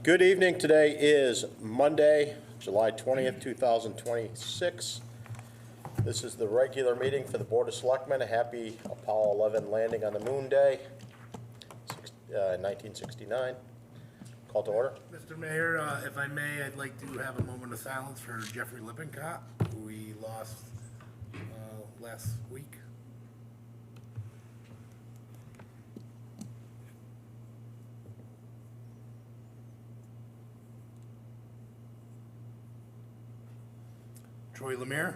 Good evening. Today is Monday, July 20th, 2026. This is the regular meeting for the Board of Selectmen. A happy Apollo 11 landing on the moon day, 1969. Call to order. Mr. Mayor, if I may, I'd like to have a moment of silence for Jeffrey Lippincott, who we lost last week. Troy Lemire.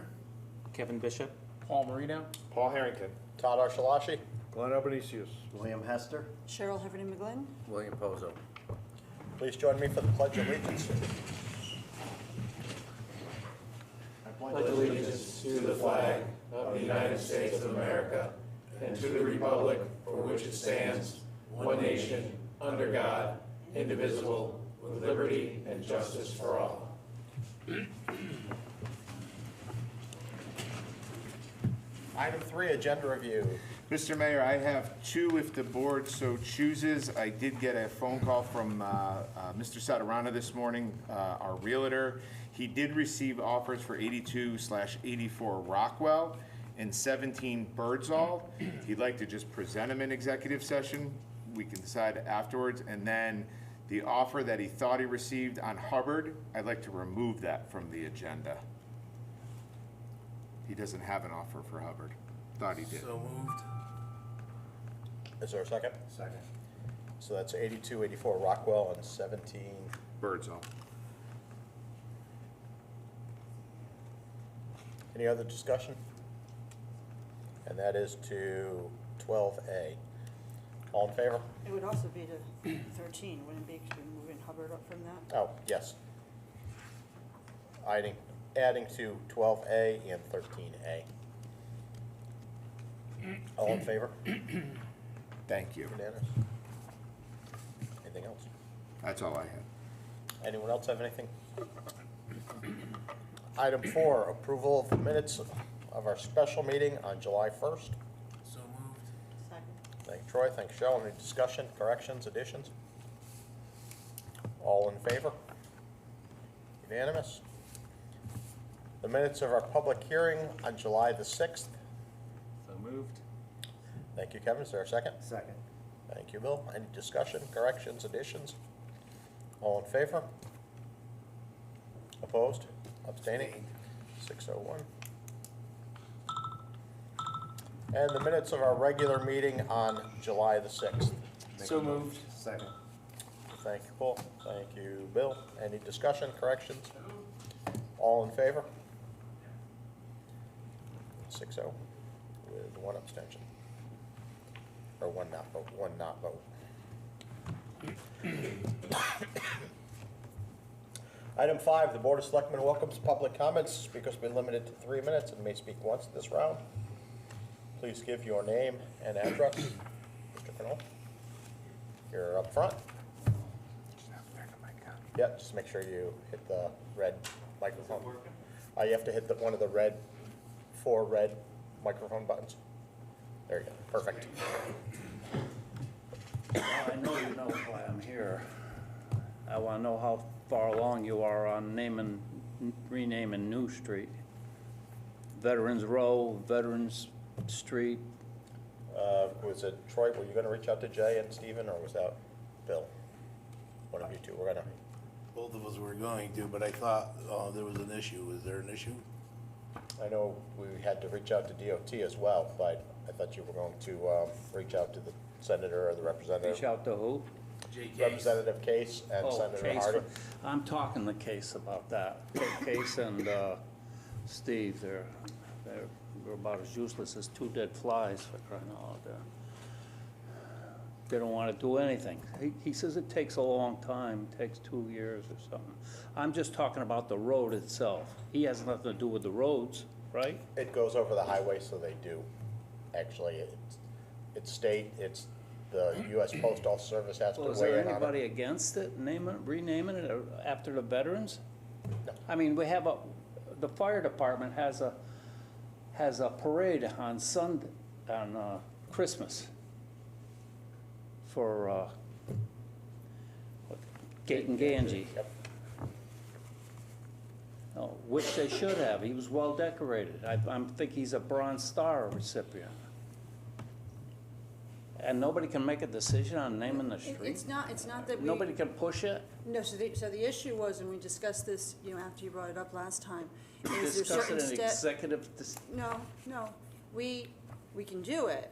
Kevin Bishop. Paul Marino. Paul Harrington. Todd Archelashi. Glenn Albanesius. William Hester. Cheryl Heffernan McGlynn. William Pozo. Please join me for the Pledge of Allegiance. Pledge allegiance to the flag of the United States of America and to the republic for which it stands, one nation, under God, indivisible, with liberty and justice for all. Item 3, agenda review. Mr. Mayor, I have two if the board so chooses. I did get a phone call from Mr. Satarana this morning, our realtor. He did receive offers for 82/84 Rockwell and 17 Birdsall. He'd like to just present them in executive session. We can decide afterwards. And then the offer that he thought he received on Hubbard, I'd like to remove that from the agenda. He doesn't have an offer for Hubbard. Thought he did. So moved. Is there a second? Second. So that's 82, 84 Rockwell, and 17. Birdsall. Any other discussion? And that is to 12A. All in favor? It would also be to 13, wouldn't it be, because we're moving Hubbard up from that? Oh, yes. Adding to 12A and 13A. All in favor? Thank you. Unanimous. Anything else? That's all I had. Anyone else have anything? Item 4, approval of the minutes of our special meeting on July 1st. So moved. Second. Thank you, Troy. Thank you, Cheryl. Any discussion, corrections, additions? All in favor? Unanimous. The minutes of our public hearing on July the 6th. So moved. Thank you, Kevin. Is there a second? Second. Thank you, Bill. Any discussion, corrections, additions? All in favor? Opposed? Abstaining? 601. And the minutes of our regular meeting on July the 6th. So moved. Second. Thank you, Paul. Thank you, Bill. Any discussion, corrections? All in favor? 6-0 with one abstention. Or one not vote. Item 5, the Board of Selectmen welcomes public comments. Speakers will be limited to 3 minutes and may speak once this round. Please give your name and address. Mr. Cannell, you're up front. Yeah, just make sure you hit the red microphone. You have to hit one of the 4 red microphone buttons. There you go. Perfect. Well, I know you know why I'm here. I want to know how far along you are on renaming New Street. Veterans Row, Veterans Street. Was it Troy? Were you going to reach out to Jay and Stephen, or was that Bill? One of you two. We're going to. Both of us were going to, but I thought there was an issue. Is there an issue? I know we had to reach out to DOT as well, but I thought you were going to reach out to the senator or the representative. Reach out to who? Representative Case and Oh, Senator Case. Hardy. I'm talking to Case about that. Case and Steve, they're about as useless as 2 dead flies, for crying out loud. They don't want to do anything. He says it takes a long time, it takes 2 years or something. I'm just talking about the road itself. He has nothing to do with the roads, right? It goes over the highway, so they do. Actually, it's state, it's the U.S. Postal Service has to Well, is weigh there in on anybody it. against it, renaming it after the veterans? No. I mean, the fire department has a parade on Sunday, on Christmas for Gate and Ganji. Yep. No, which they should have. He was well decorated. I think he's a Bronze Star recipient. And nobody can make a decision on naming the street? It's not that we. Nobody can push it? No, so the issue was, and we discussed this, you know, after you brought it up last time, We is there discussed certain it in step. executive, No, we can do it.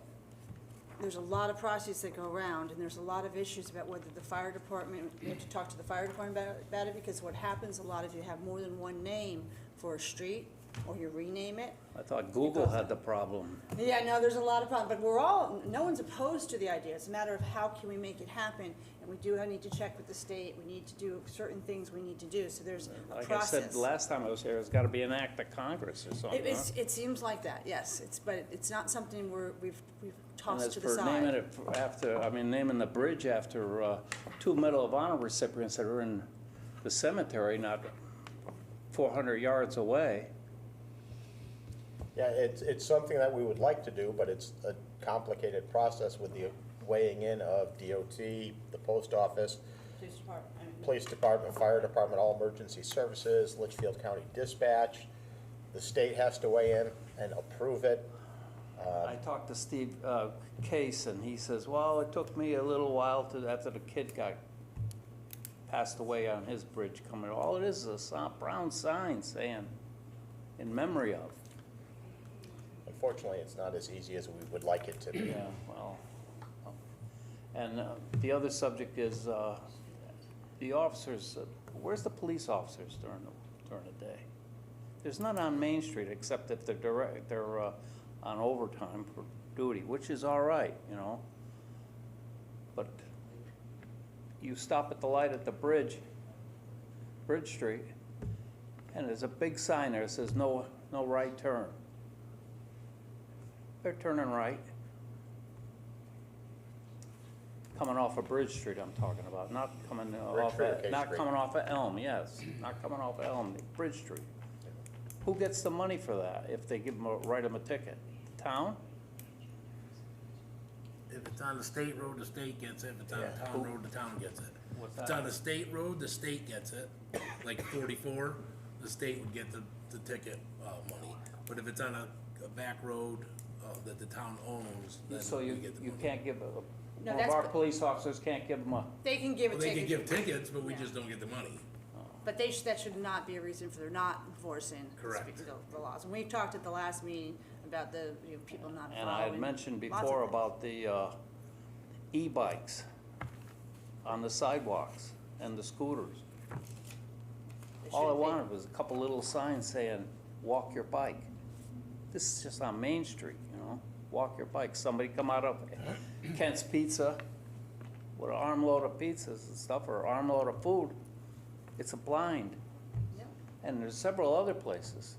There's a lot of processes that go around, and there's a lot of issues about whether the fire department, we have to talk to the fire department about it, because what happens a lot if you have more than one name for a street, or you rename it. I thought Google had the problem. Yeah, no, there's a lot of problems, but no one's opposed to the idea. It's a matter of how can we make it happen, and we do need to check with the state, we need to do certain things we need to do, so there's a Like process. I said last time I was here, it's gotta be an act of Congress or something, huh? It seems like that, yes, but it's not something we've And tossed as to the for naming side. it after, naming the bridge after, 2 Medal of Honor recipients that are in the cemetery, not 400 yards away. Yeah, it's something that we would like to do, but it's a complicated process with the weighing in of DOT, the post office, police department, fire department, all emergency services, Litchfield County Dispatch. The state has to weigh in and approve it. I talked to Steve Case, and he says, well, it took me a little while after the kid passed away on his bridge coming. All it is a brown sign saying, in memory of. Unfortunately, it's not as easy as we would like it to be. Yeah, well, and the other subject is the officers, where's the police officers during the day? There's none on Main Street, except if they're on overtime for duty, which is all right, you know. But you stop at the light at the Bridge Street, and there's a big sign there that says no right turn. They're turning right. Coming off of Bridge Street, I'm talking about, not coming Bridge off, Street or K not Street? coming off of Elm, yes, not coming off of Elm, Bridge Street. Who gets the money for that if they write them a ticket? The town? If it's on the state road, the state gets it. If it's on Yeah. a town road, the town gets it. What's If it's that? on a state road, the state gets it. Like 44, the state would get the ticket money. But if it's on a back road that the town owns, then So we you get the money. can't give, No, one of that's our what- police officers can't give them a, They can give a Well, they can ticket, give tickets, but we Yeah. just don't get the money. but that should not be a reason for they're not enforcing Correct. the laws. And we talked at the last meeting about the, people not following. and I had mentioned lots of before things. about the e-bikes on the sidewalks and the scooters. They All I should be. wanted was a couple little signs saying, walk your bike. This is just on Main Street, you know, walk your bike. Somebody come out of Kent's Pizza with an armload of pizzas and stuff, or an armload of food. It's a blind. Yep. And there's several other places.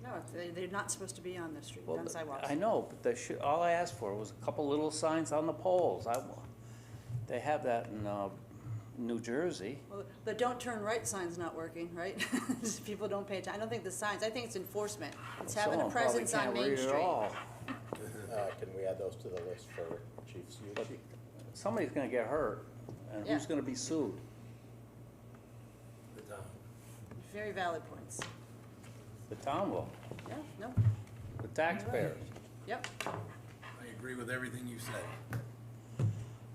No, they're not supposed to be on the street, Well, on sidewalks. I know, but they should, all I asked for was a couple little signs on the poles. They have that in New Jersey. Well, the don't turn right sign's not working, right? People don't pay attention. I don't think the signs, I think it's enforcement. It's having a Someone probably presence on can't Main read it Street. all. Can we add those to the list for Chief But Suchi? somebody's gonna get hurt, and who's Yeah. gonna be sued? The town. Very valid points. The town will, Yeah, no, the taxpayers. yep. I agree with everything you said.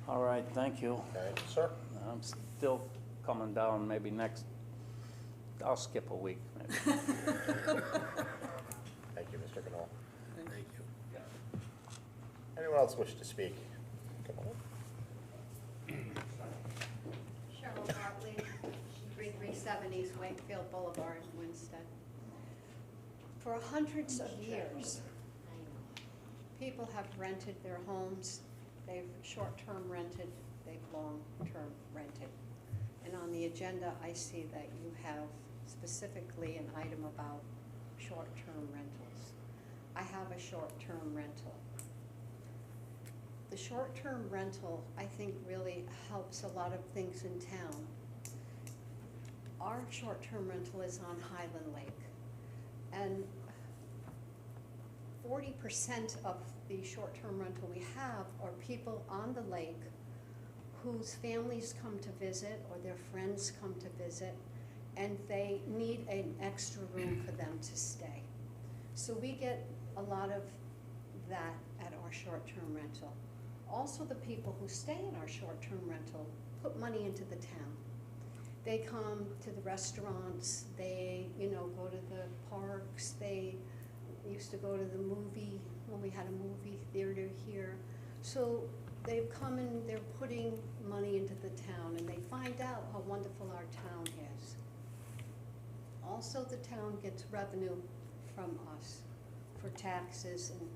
All right, thank you. Okay, sir? I'm still coming down, maybe I'll skip a week, maybe. Thank you, Mr. Canal. Thank you. Anyone else wish to speak? Come on. Cheryl Bartley, 3370 East Wakefield Boulevard, Winston. For hundreds of years, people have rented their homes. They've short-term rented, they've long-term rented. And on the agenda, I see that you have specifically an item about short-term rentals. I have a short-term rental. The short-term rental, I think, really helps a lot of things in town. Our short-term rental is on Highland Lake, and 40% of the short-term rental we have are people on the lake whose families come to visit or their friends come to visit, and they need an extra room for them to stay. So we get a lot of that at our short-term rental. Also, the people who stay in our short-term rental put money into the town. They come to the restaurants, they, go to the parks, they used to go to the movie, when we had a movie theater here. So they've come and they're putting money into the town, and they find out how wonderful our town is. Also, the town gets revenue from us for taxes and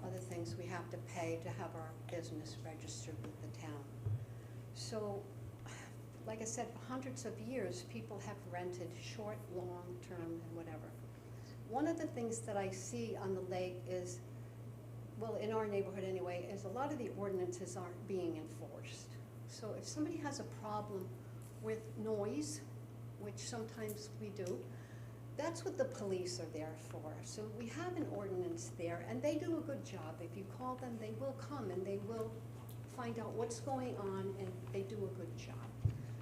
other things we have to pay to have our business registered with the town. So, like I said, for hundreds of years, people have rented short, long term, and whatever. One of the things that I see on the lake is, well, in our neighborhood anyway, is a lot of the ordinances aren't being enforced. So if somebody has a problem with noise, which sometimes we do, that's what the police are there for. So we have an ordinance there, and they do a good job. If you call them, they will come and they will find out what's going on, and they do a good job.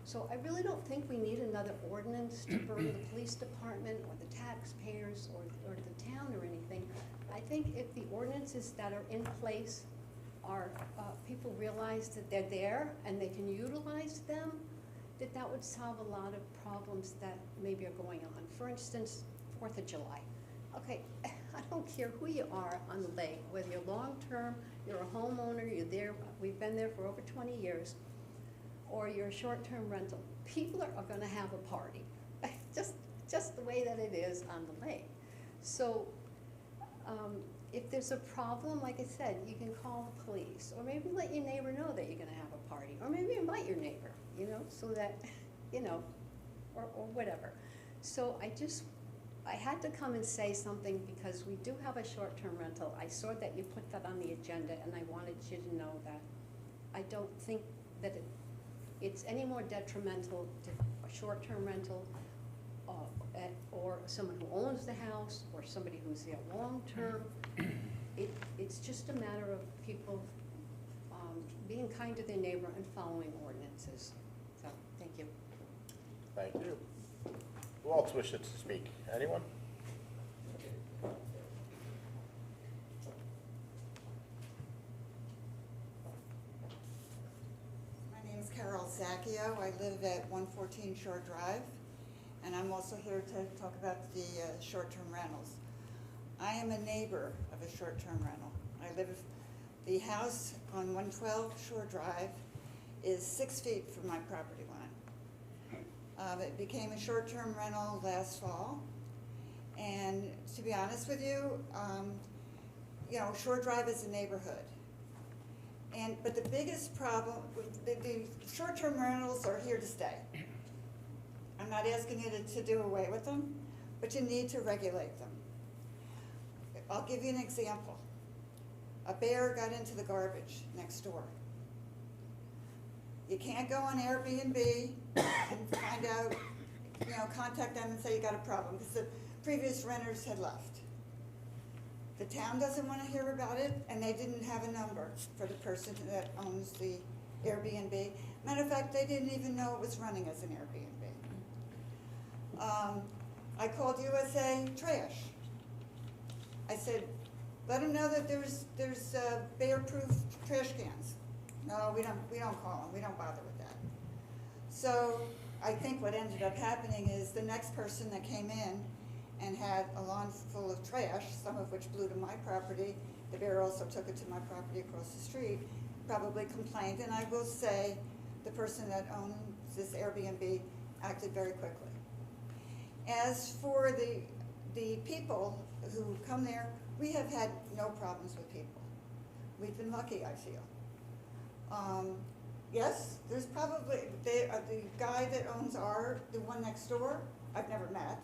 So I really don't think we need another ordinance to burden the police department or the taxpayers or the town or anything. I think if the ordinances that are in place are, people realize that they're there and they can utilize them, that would solve a lot of problems that maybe are going on. For instance, 4th of July. Okay, I don't care who you are on the lake, whether you're long-term, you're a homeowner, you're there, we've been there for over 20 years, or you're a short-term rental. People are gonna have a party, just the way that it is on the lake. So if there's a problem, like I said, you can call the police, or maybe let your neighbor know that you're gonna have a party, or maybe invite your neighbor, so that, or whatever. So I had to come and say something because we do have a short-term rental. I saw that you put that on the agenda, and I wanted you to know that I don't think that it's any more detrimental to a short-term rental or someone who owns the house or somebody who's there long-term. It's just a matter of people being kind to their neighbor and following ordinances. So, thank you. Thank you. Who else wishes to speak? Anyone? My name is Carol Zacchio. I live at 114 Shore Drive, and I'm also here to talk about the short-term rentals. I am a neighbor of a short-term rental. The house on 112 Shore Drive is 6 feet from my property line. It became a short-term rental last fall, and to be honest with you, Shore Drive is a neighborhood. But the biggest problem, the short-term rentals are here to stay. I'm not asking you to do away with them, but you need to regulate them. I'll give you an example. A bear got into the garbage next door. You can't go on Airbnb and find out, contact them and say you got a problem, because the previous renters had left. The town doesn't want to hear about it, and they didn't have a number for the person that owns the Airbnb. Matter of fact, they didn't even know it was running as an Airbnb. I called USA Trash. I said, let them know that there's bear-proof trash cans. No, we don't call them. We don't bother with that. So I think what ended up happening is the next person that came in and had a lawn full of trash, some of which blew to my property, the bear also took it to my property across the street, probably complained. And I will say the person that owns this Airbnb acted very quickly. As for the people who come there, we have had no problems with people. We've been lucky, I feel. Yes, there's probably, the guy that owns the one next door, I've never met,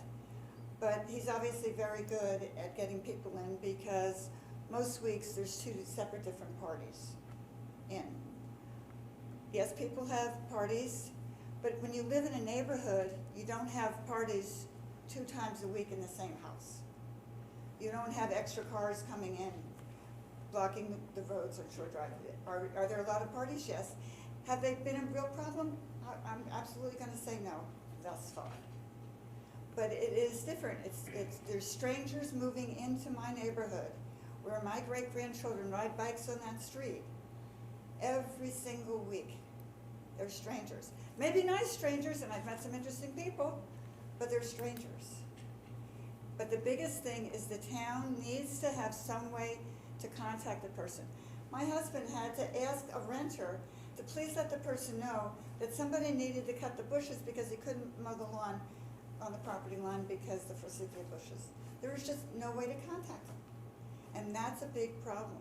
but he's obviously very good at getting people in, because most weeks there's 2 separate different parties in. Yes, people have parties, but when you live in a neighborhood, you don't have parties 2 times a week in the same house. You don't have extra cars coming in, blocking the roads on Shore Drive. Are there a lot of parties? Yes. Have they been a real problem? I'm absolutely gonna say no thus far. But it is different. There's strangers moving into my neighborhood where my great-grandchildren ride bikes on that street every single week. They're strangers. Maybe nice strangers, and I've met some interesting people, but they're strangers. But the biggest thing is the town needs to have some way to contact the person. My husband had to ask a renter to please let the person know that somebody needed to cut the bushes because he couldn't mow the lawn on the property line because the forsythia bushes. There was just no way to contact them. And that's a big problem.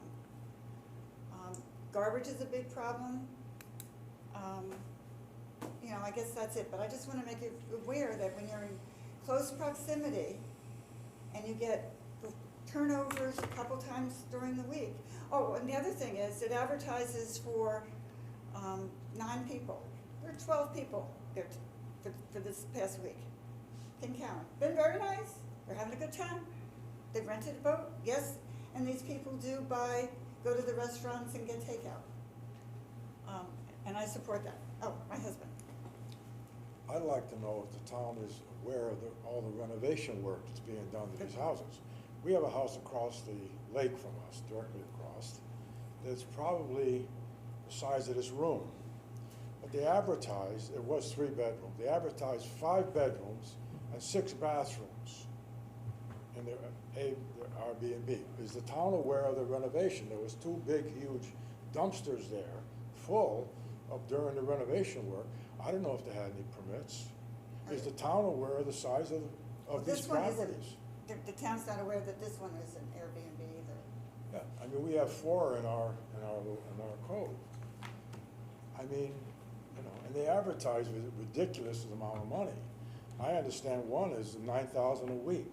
Garbage is a big problem. You know, I guess that's it, but I just want to make you aware that when you're in close proximity and you get turnovers a couple times during the week. Oh, and the other thing is it advertises for 9 people. There are 12 people there for this past week. Can count. Been very nice. They're having a good time. They've rented a boat, yes, and these people do go to the restaurants and get takeout. And I support that. Oh, my husband. I'd like to know if the town is aware of all the renovation work that's being done to these houses. We have a house across the lake from us, directly across, that's probably the size of this room. But they advertised, it was 3 bedrooms, they advertised 5 bedrooms and 6 bathrooms in their Airbnb. Is the town aware of the renovation? There was 2 big, huge dumpsters there, full of during the renovation work. I don't know if they had any permits. Is the town aware of the size of these properties? The town's not aware that this one is an Airbnb either. Yeah, I mean, we have 4 in our code. I mean, you know, and they advertise with ridiculous amount of money. I understand one is $9,000 a week.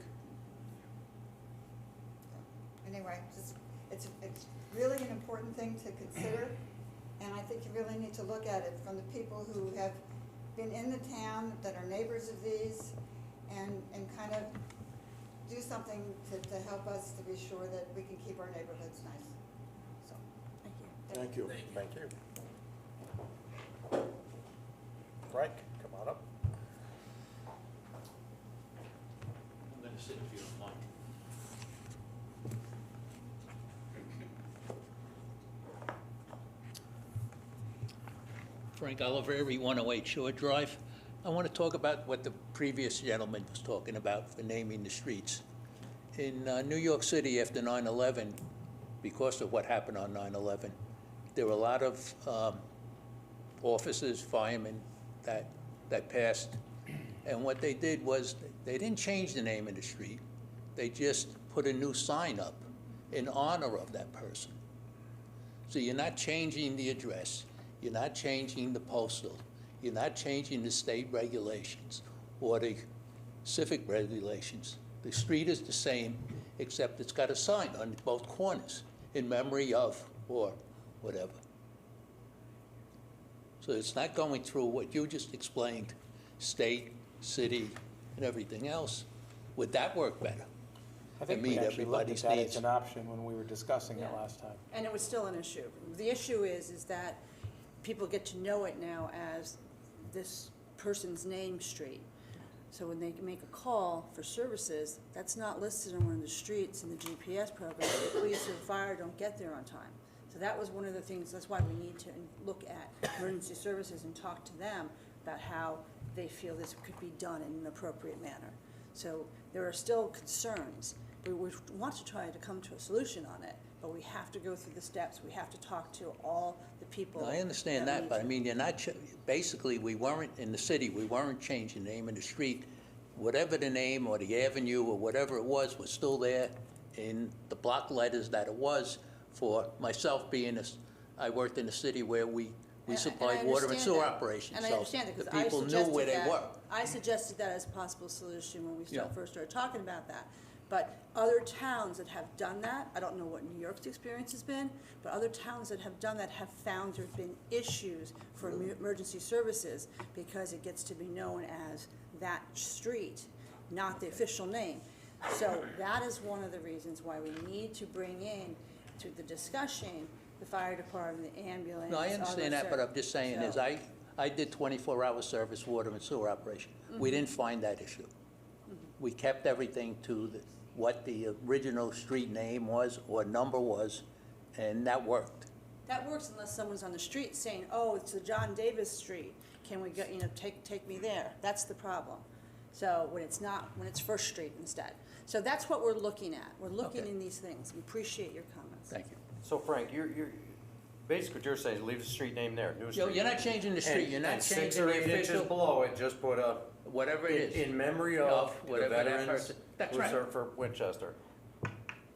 Anyway, it's really an important thing to consider, and I think you really need to look at it from the people who have been in the town, that are neighbors of these, and kind of do something to help us to be sure that we can keep our neighborhoods nice. So, Thank you. Thank you. Thank you. Frank, come on up. I'm going to sit if you don't mind. Frank Oliveri, 108 Shore Drive. I want to talk about what the previous gentleman was talking about for naming the streets. In New York City after 9/11, because of what happened on 9/11, there were a lot of officers, firemen that passed. And what they did was they didn't change the name of the street. They just put a new sign up in honor of that person. So you're not changing the address. You're not changing the postal. You're not changing the state regulations or the civic regulations. The street is the same, except it's got a sign on both corners in memory of or whatever. So it's not going through what you just explained, state, city, and everything else. Would that work better? I think And we meet actually looked at everybody's that needs? as an option when we were discussing it Yeah. last time. And it was still an issue. The issue is that people get to know it now as this person's name street. So when they make a call for services, that's not listed on one of the streets in the GPS program. The police or fire don't get there on time. So that was one of the things, that's why we need to look at emergency services and talk to them about how they feel this could be done in an appropriate manner. So there are still concerns. We want to try to come to a solution on it, but we have to go through the steps. We have to talk to all the people. I understand that, but I mean, you're not, basically, we weren't, in the city, we weren't changing the name of the street. Whatever the name or the avenue or whatever it was still there in the block letters that it was. For myself being I worked in a city where we supplied water and sewer operations. And I understand that, So because the I people knew suggested where they that. were. I suggested that as a possible solution when we Yeah. first started talking about that. But other towns that have done that, I don't know what New York's experience has been, but other towns that have done that have found there've been issues for emergency services because it gets to be known as that street, not the official name. So that is one of the reasons why we need to bring in to the discussion the fire department, the ambulance. No, I other understand that, but I'm just saying is, so- I did 24-hour service water and sewer operation. We didn't find that issue. We kept everything to what the original street name was or number was, and that worked. That works unless someone's on the street saying, oh, it's the John Davis Street, can we go, take me there? That's the problem. So when it's not, when it's First Street instead. So that's what we're looking at. We're looking Okay. in these things. We appreciate your comments. Thank you. So Frank, you're, basically what you're saying is leave the street name there, new street. You're not changing the street, you're not And 6 changing or the 8 inches official, below it, just put a, whatever it is. in memory of Of the whatever that veterans person- that's who right. served for Winchester.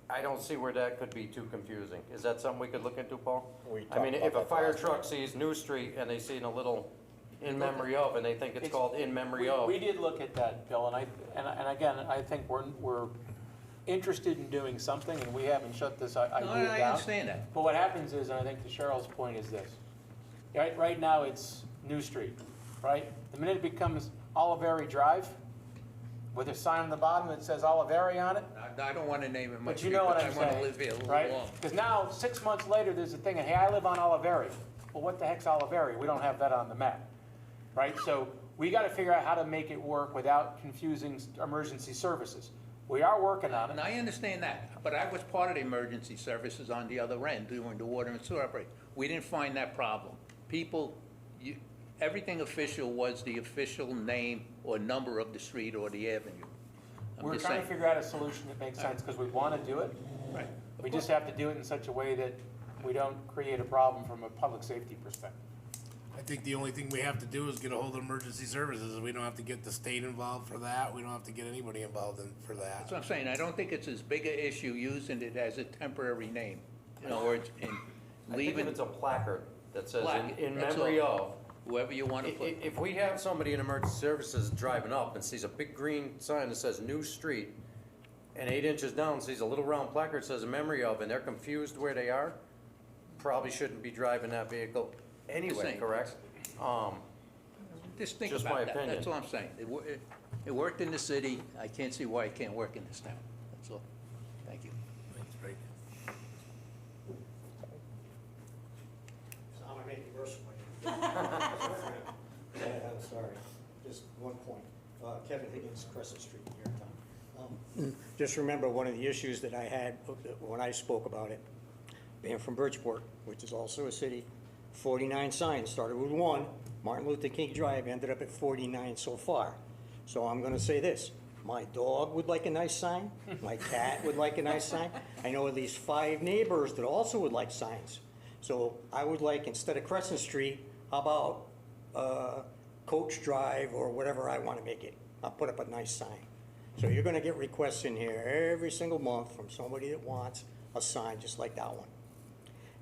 I don't see where that could be too confusing. Is that something we could look into, Paul? We I mean, talked about if a that fire last truck night. sees New Street and they see a little in memory of, and they think it's called in memory We- of. We did look at that, Bill, and again, I think we're interested in doing something, and we haven't shut this idea No, down. I understand that. But what happens is, and I think to Cheryl's point is this, right now it's New Street, right? The minute it becomes Oliveri Drive, with a sign on the bottom that says Oliveri on it, I don't want to name it my but you street, know what but I'm I saying, want to live here a little right? longer. Because now, 6 months later, there's a thing, hey, I live on Oliveri. Well, what the heck's Oliveri? We don't have that on the map, right? So we got to figure out how to make it work without confusing emergency services. We are working on And it. I understand that, but I was part of the emergency services on the other end doing the water and sewer operation. We didn't find that problem. People, everything official was the official name or number of the street or the avenue. I'm We're just trying to saying. figure out a solution that makes sense because we want to do it. Right. We just have to do it in such a way that we don't create a problem from a public safety perspective. I think the only thing we have to do is get a hold of emergency services. We don't have to get the state involved for that. We don't have to get anybody involved for that. That's what I'm saying. I don't think it's as big a issue using it as a temporary name. In other words, in I think if leaving it's a placard that says Plaque, in that's memory all. of. whoever you want to put. If we have somebody in emergency services driving up and sees a big green sign that says New Street, and 8 inches down sees a little round placard that says in memory of, and they're confused where they are, probably shouldn't be driving that vehicle anyway, saying. correct? Just think Just about my that. opinion. That's all I'm saying. It worked in the city. I can't see why it can't work in this town. That's all. Thank you. That's right. So I'm gonna make it worse for you. I'm sorry, just one point. Kevin Higgins, Crescent Street, Yorktown. Just remember, one of the issues that I had when I spoke about it, being from Bridgeport, which is also a city, 49 signs, started with 1, Martin Luther King Drive, ended up at 49 so far. So I'm gonna say this, my dog would like a nice sign, my cat would like a nice sign. I know at least 5 neighbors that also would like signs. So I would like, instead of Crescent Street, how about Coach Drive or whatever I wanna make it. I'll put up a nice sign. So you're gonna get requests in here every single month from somebody that wants a sign just like that one.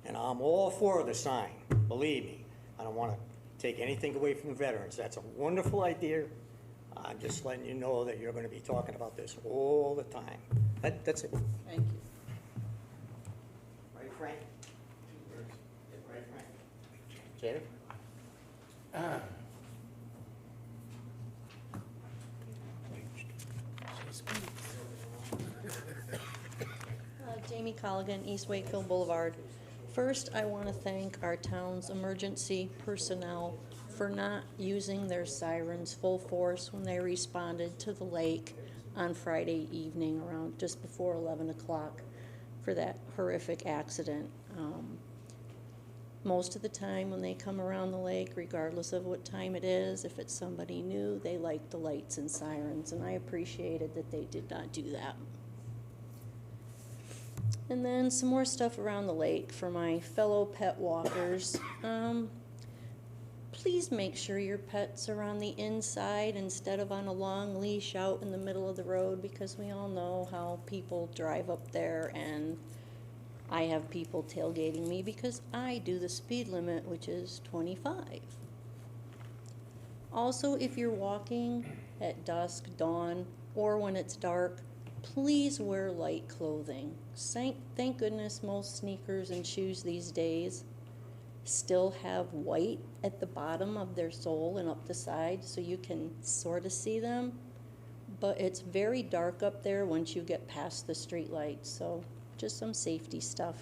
And I'm all for the sign, believe me. I don't wanna take anything away from the veterans. That's a wonderful idea. I'm just letting you know that you're gonna be talking about this all the time. That's it. Thank you. Right, Frank? Right, Frank? Jamie? Jamie Colligan, East Wakefield Boulevard. First, I want to thank our town's emergency personnel for not using their sirens full force when they responded to the lake on Friday evening around just before 11 o'clock for that horrific accident. Most of the time when they come around the lake, regardless of what time it is, if it's somebody new, they like the lights and sirens, and I appreciated that they did not do that. And then some more stuff around the lake for my fellow pet walkers. Please make sure your pets are on the inside instead of on a long leash out in the middle of the road, because we all know how people drive up there, and I have people tailgating me because I do the speed limit, which is 25. Also, if you're walking at dusk, dawn, or when it's dark, please wear light clothing. Thank goodness most sneakers and shoes these days still have white at the bottom of their sole and up the side so you can sort of see them. But it's very dark up there once you get past the street lights, so just some safety stuff.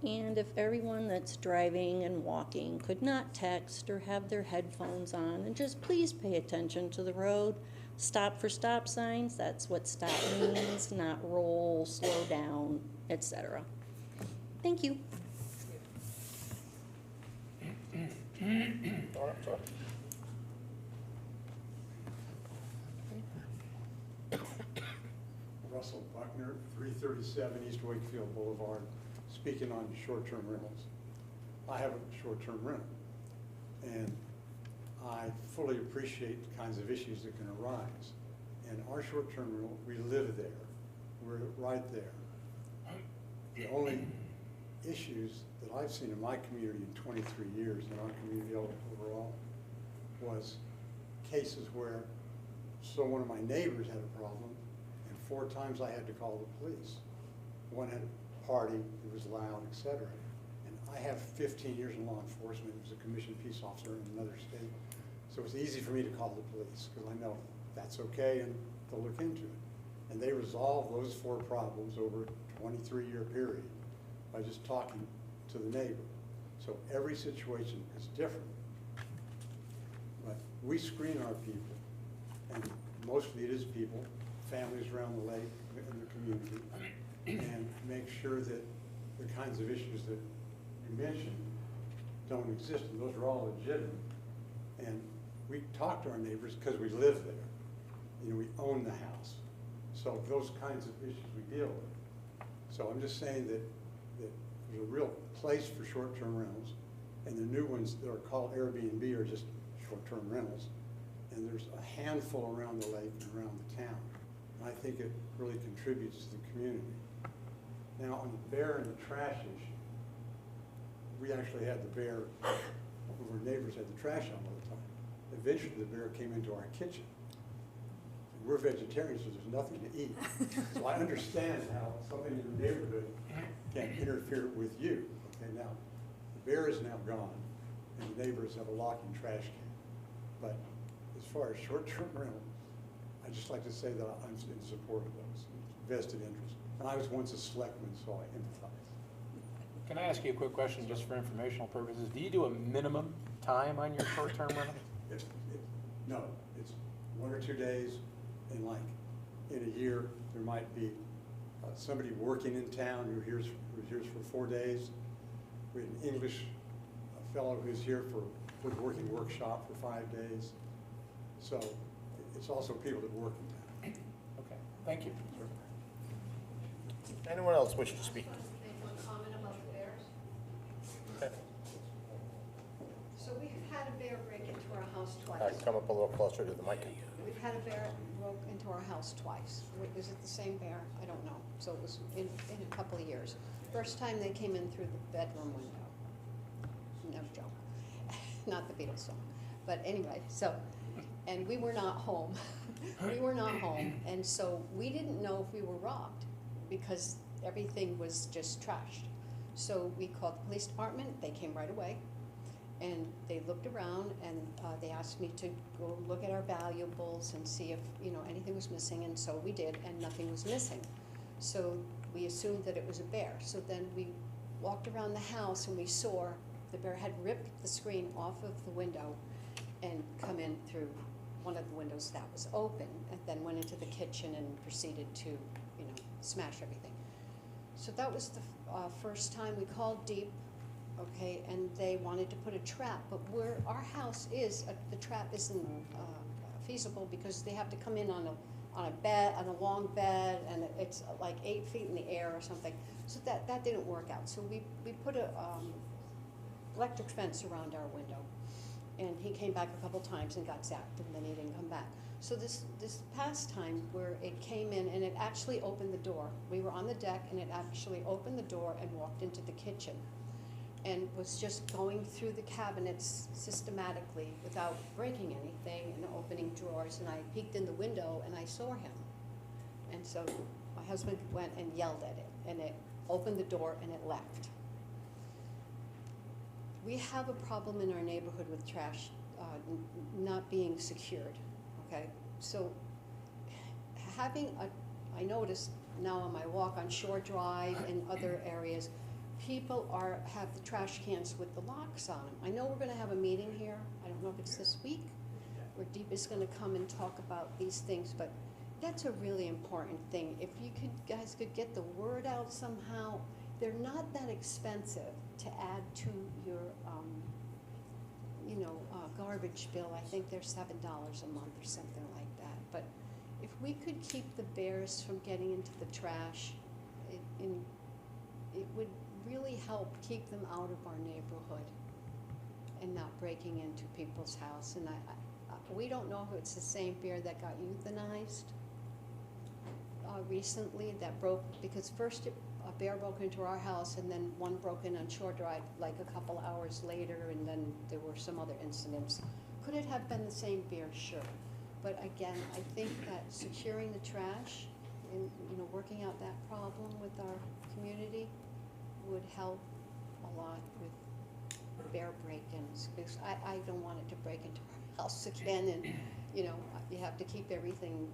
And if everyone that's driving and walking could not text or have their headphones on, and just please pay attention to the road. Stop for stop signs, that's what stop means, not roll, slow down, etc. Thank you. All right, sir. Russell Buckner, 337 East Wakefield Boulevard, speaking on short-term rentals. I have a short-term rental, and I fully appreciate the kinds of issues that can arise. And our short-term rental, we live there. We're right there. The only issues that I've seen in my community in 23 years, in our community overall, was cases where one of my neighbors had a problem, and 4 times I had to call the police. One had a party, it was loud, etc. And I have 15 years in law enforcement, I was a commissioned peace officer in another state, so it's easy for me to call the police, because I know that's okay and they'll look into it. And they resolved those 4 problems over a 23-year period by just talking to the neighbor. So every situation is different. But we screen our people, and mostly it is people, families around the lake, in the community, and make sure that the kinds of issues that you mentioned don't exist, and those are all legitimate. And we talk to our neighbors because we live there. You know, we own the house. So those kinds of issues we deal with. So I'm just saying that there's a real place for short-term rentals, and the new ones that are called Airbnb are just short-term rentals. And there's a handful around the lake and around the town. And I think it really contributes to the community. Now, on the bear and the trash issue, we actually had the bear, our neighbors had the trash on all the time. Eventually, the bear came into our kitchen. And we're vegetarians, so there's nothing to eat. So I understand how something in the neighborhood can interfere with you. Okay, now, the bear is now gone, and the neighbors have a locking trash can. But as far as short-term rental, I'd just like to say that I'm in support of those, vested interest. And I was once a selectman, so I empathize. Can I ask you a quick question, just for informational purposes? Do you do a minimum time on your short-term rental? No, it's 1 or 2 days, and like in a year, there might be somebody working in town who's here for 4 days. We had an English fellow who's here for woodworking workshop for 5 days. So it's also people that work in town. Okay, thank you. Anyone else wish to speak? Make one comment about the bears. Okay. So we've had a bear break into our house twice. All right, come up a little closer to the mic. We've had a bear broke into our house twice. Is it the same bear? I don't know. So it was in a couple of years. First time they came in through the bedroom window. No joke. Not the Beatles song. But anyway, so, and we were not home. We were not home, and so we didn't know if we were robbed because everything was just trashed. So we called the police department. They came right away. And they looked around, and they asked me to go look at our valuables and see if, anything was missing, and so we did, and nothing was missing. So we assumed that it was a bear. So then we walked around the house, and we saw the bear had ripped the screen off of the window and come in through one of the windows that was open, and then went into the kitchen and proceeded to, smash everything. So that was the first time we called Deep. Okay, and they wanted to put a trap, but where our house is, the trap isn't feasible because they have to come in on a bed, on a long bed, and it's like 8 feet in the air or something. So that didn't work out. So we put a electric fence around our window, and he came back a couple times and got zapped, and then he didn't come back. So this past time where it came in and it actually opened the door. We were on the deck, and it actually opened the door and walked into the kitchen, and was just going through the cabinets systematically without breaking anything and opening drawers. And I peeked in the window and I saw him. And so my husband went and yelled at it, and it opened the door and it left. We have a problem in our neighborhood with trash not being secured, okay? So I noticed now on my walk on Shore Drive and other areas, people have the trash cans with the locks on them. I know we're gonna have a meeting here, I don't know if it's this week, where Deep is gonna come and talk about these things, but that's a really important thing. If you guys could get the word out somehow, they're not that expensive to add to your, garbage bill. I think they're $7 a month or something like that. But if we could keep the bears from getting into the trash, it would really help keep them out of our neighborhood and not breaking into people's house. And we don't know if it's the same bear that got euthanized recently, that broke, because first a bear broke into our house and then one broke in on Shore Drive like a couple hours later, and then there were some other incidents. Could it have been the same bear? Sure. But again, I think that securing the trash and, working out that problem with our community would help a lot with bear break-ins, because I don't want it to break into our house again, and, you have to keep everything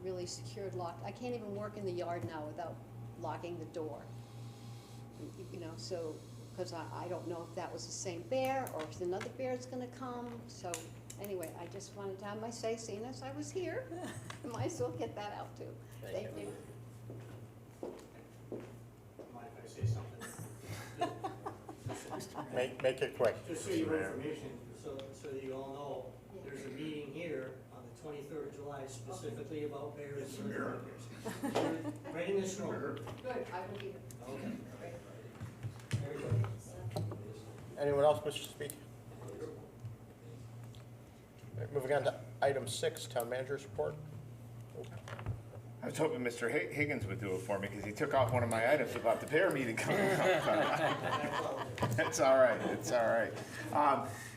really secured, locked. I can't even work in the yard now without locking the door, so, because I don't know if that was the same bear or if another bear is gonna come. So anyway, I just wanted to have my say, seeing as I was here. I might as well get that out too. Thank you. Mind if I say something? Make it quick. Just so you have information, so you all know, there's a meeting here on the 23rd of July specifically about bears and other bears. Right in this room. Good, I will be here. Okay. Everybody. Anyone else wish to speak? All right, moving on to item 6, town manager's report. I was hoping Mr. Higgins would do it for me, because he took off one of my items about the bear meeting coming up. It's all right, it's all right.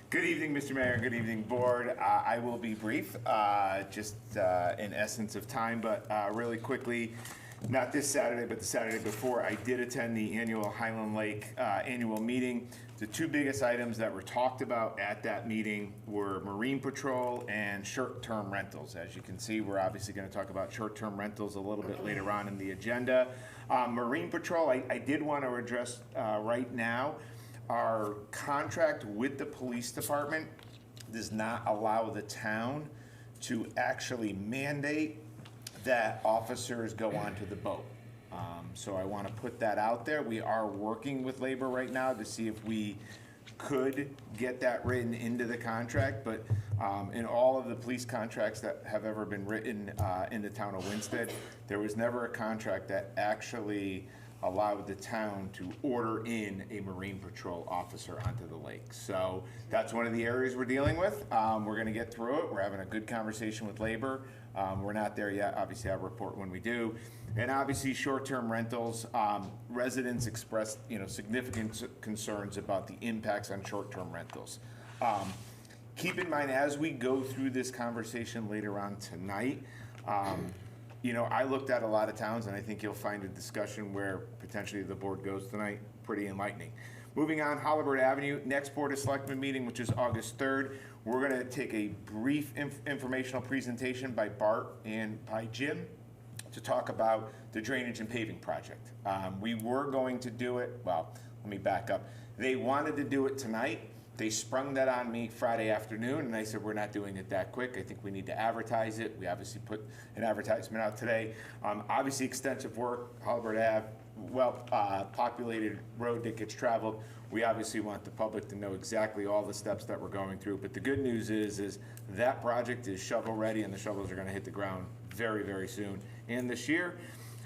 Good evening, Mr. Mayor, and good evening, board. I will be brief, just in essence of time, but really quickly, not this Saturday, but the Saturday before, I did attend the annual Highland Lake annual meeting. The two biggest items that were talked about at that meeting were Marine Patrol and short-term rentals. As you can see, we're obviously going to talk about short-term rentals a little bit later on in the agenda. Marine Patrol, I did want to address right now. Our contract with the police department does not allow the town to actually mandate that officers go onto the boat. So I want to put that out there. We are working with labor right now to see if we could get that written into the contract, but in all of the police contracts that have ever been written in the town of Winsted, there was never a contract that actually allowed the town to order in a Marine Patrol officer onto the lake. So that's one of the areas we're dealing with. We're gonna get through it. We're having a good conversation with labor. We're not there yet. Obviously, I'll report when we do. And obviously, short-term rentals, residents expressed, significant concerns about the impacts on short-term rentals. Keep in mind, as we go through this conversation later on tonight, I looked at a lot of towns, and I think you'll find a discussion where potentially the board goes tonight pretty enlightening. Moving on, Holabird Avenue, next Board of Selectmen meeting, which is August 3rd. We're gonna take a brief informational presentation by Bart and by Jim to talk about the drainage and paving project. We were going to do it, well, let me back up. They wanted to do it tonight. They sprung that on me Friday afternoon, and I said, we're not doing it that quick. I think we need to advertise it. We obviously put an advertisement out today. Obviously extensive work, Holabird Ave, populated road that gets traveled. We obviously want the public to know exactly all the steps that we're going through. But the good news is that project is shovel ready, and the shovels are gonna hit the ground very, very soon. And this year,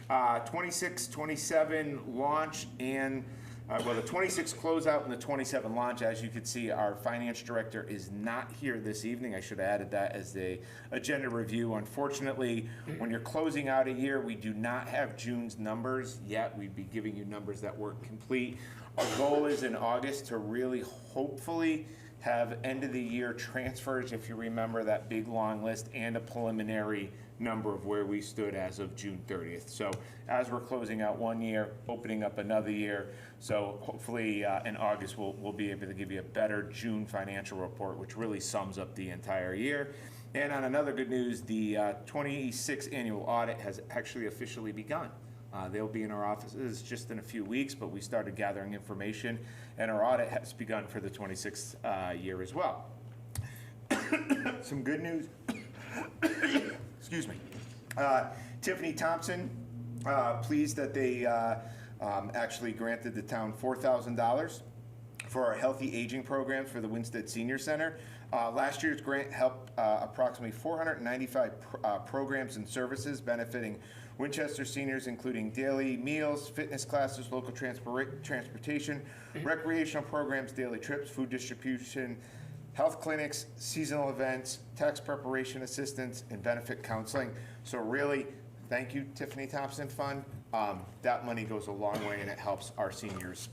26, 27 launch, and the 26 closeout and the 27 launch. As you can see, our finance director is not here this evening. I should have added that as the agenda review. Unfortunately, when you're closing out a year, we do not have June's numbers yet. We'd be giving you numbers that weren't complete. Our goal is in August to really hopefully have end of the year transfers, if you remember that big long list, and a preliminary number of where we stood as of June 30th. So as we're closing out one year, opening up another year, so hopefully in August we'll be able to give you a better June financial report, which really sums up the entire year. And on another good news, the 26th annual audit has actually officially begun. They'll be in our offices just in a few weeks, but we started gathering information, and our audit has begun for the 26th year as well. Some good news. Excuse me. Tiffany Thompson, pleased that they actually granted the town $4,000 for our healthy aging programs for the Winstead Senior Center. Last year's grant helped approximately 495 programs and services benefiting Winchester seniors, including daily meals, fitness classes, local transportation, recreational programs, daily trips, food distribution, health clinics, seasonal events, tax preparation assistance, and benefit counseling. So really, thank you, Tiffany Thompson Fund. That money goes a long way, and it helps our seniors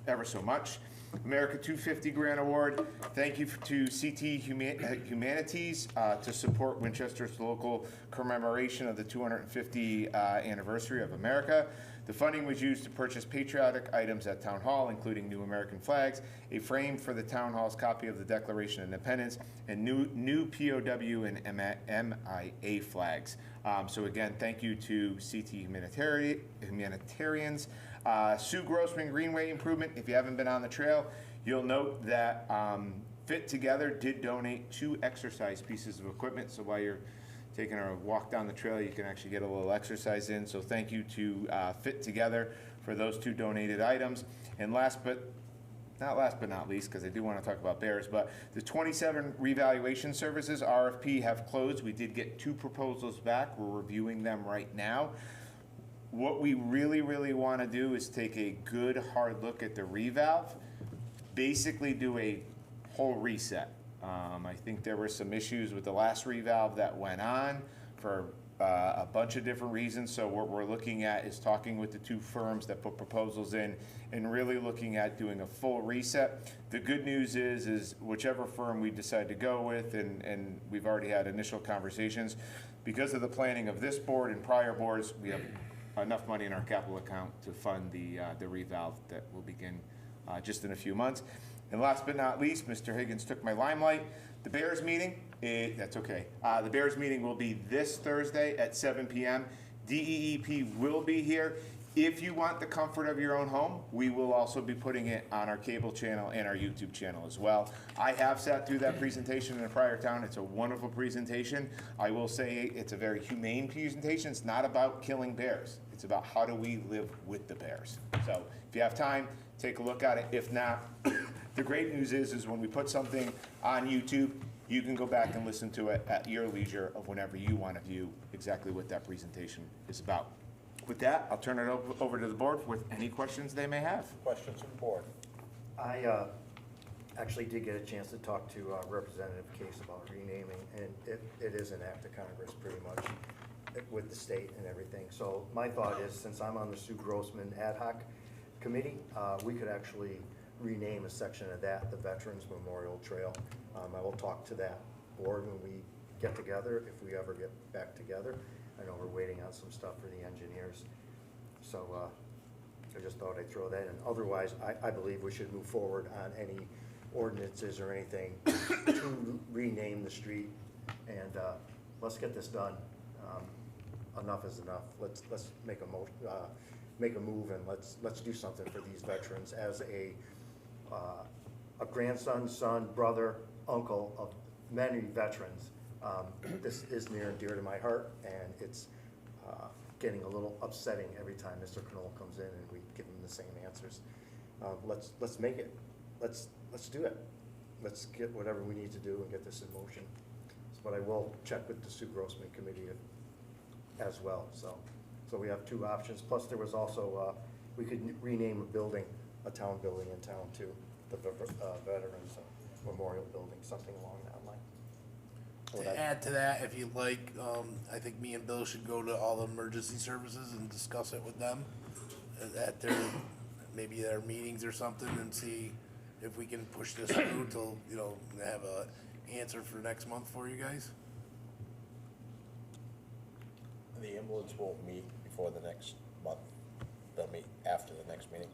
ever so much. America 250 Grant Award. Thank you to CT Humanities to support Winchester's local commemoration of the 250th anniversary of America. The funding was used to purchase patriotic items at Town Hall, including new American flags, a frame for the Town Hall's copy of the Declaration of Independence, and new POW and MIA flags. So again, thank you to CT Humanitarians. Sue Grossman Greenway Improvement. If you haven't been on the trail, you'll note that Fit Together did donate 2 exercise pieces of equipment. So while you're taking a walk down the trail, you can actually get a little exercise in. So thank you to Fit Together for those 2 donated items. And last but not least, because I do want to talk about bears, but the 27 revaluation services RFP have closed. We did get 2 proposals back. We're reviewing them right now. What we really want to do is take a good hard look at the revalve, basically do a whole reset. I think there were some issues with the last revalve that went on for a bunch of different reasons. So what we're looking at is talking with the 2 firms that put proposals in and really looking at doing a full reset. The good news is whichever firm we decide to go with, and we've already had initial conversations, because of the planning of this board and prior boards, we have enough money in our capital account to fund the revalve that will begin just in a few months. And last but not least, Mr. Higgins took my limelight. The Bears meeting, that's okay. The Bears meeting will be this Thursday at 7 p.m. DEEP will be here. If you want the comfort of your own home, we will also be putting it on our cable channel and our YouTube channel as well. I have sat through that presentation in a prior town. It's a wonderful presentation. I will say it's a very humane presentation. It's not about killing bears. It's about how do we live with the bears. So if you have time, take a look at it. If not, the great news is when we put something on YouTube, you can go back and listen to it at your leisure of whenever you want to view exactly what that presentation is about. With that, I'll turn it over to the board with any questions they may have. Questions from the board? I actually did get a chance to talk to Representative Case about renaming, and it is an act of Congress pretty much with the state and everything. So my thought is, since I'm on the Sue Grossman Ad Hoc Committee, we could actually rename a section of that the Veterans Memorial Trail. I will talk to that board when we get together, if we ever get back together. I know we're waiting on some stuff for the engineers. So I just thought I'd throw that in. Otherwise, I believe we should move forward on any ordinances or anything to rename the street. And let's get this done. Enough is enough. Let's make a move, and let's do something for these veterans. As a grandson, son, brother, uncle of many veterans, this is near and dear to my heart, and it's getting a little upsetting every time Mr. Knoll comes in and we give him the same answers. Let's make it. Let's do it. Let's get whatever we need to do and get this in motion. But I will check with the Sue Grossman Committee as well. So we have 2 options. Plus, there was also we could rename a building, a town building in town too, the Veterans Memorial Building, something along that line. To add to that, if you'd like, I think me and Bill should go to all the emergency services and discuss it with them at their, maybe their meetings or something, and see if we can push this through till, have a answer for next month for you guys. The ambulance won't meet before the next month. They'll meet after the next meeting.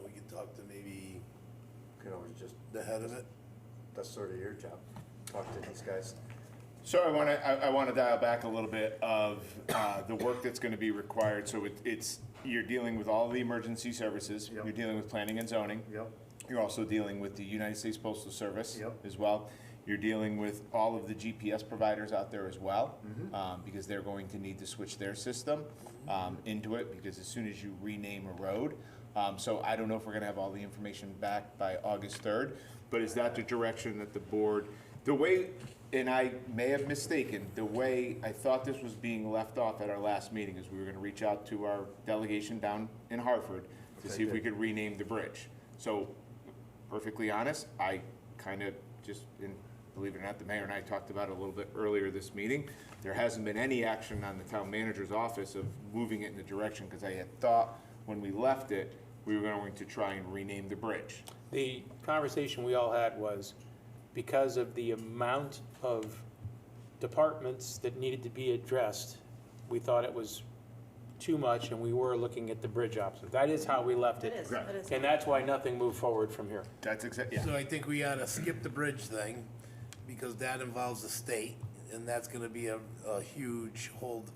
We can talk to maybe, You know, it's just the head of it. that's sort of your job. Talk to these guys. So I want to dial back a little bit of the work that's going to be required. So you're dealing with all of the emergency services. Yep. You're dealing with planning and zoning. Yep. You're also dealing with the United States Postal Service Yep. as well. You're dealing with all of the GPS providers out there as well, because they're going to need to switch their system into it, because as soon as you rename a road. So I don't know if we're going to have all the information back by August 3rd, but is that the direction that the board, the way, and I may have mistaken, the way I thought this was being left off at our last meeting is we were going to reach out to our delegation down in Hartford to Okay, see if we good. could rename the bridge. So, perfectly honest, I kind of just, and believe it or not, the mayor and I talked about it a little bit earlier this meeting. There hasn't been any action on the town manager's office of moving it in the direction, because I had thought when we left it, we were going to try and rename the bridge. The conversation we all had was, because of the amount of departments that needed to be addressed, we thought it was too much, and we were looking at the bridge option. That is how we left it. It is, it is. And that's why nothing moved forward from here. That's exactly, yeah. So I think we ought to skip the bridge thing, because that involves the state, and that's gonna be a huge hold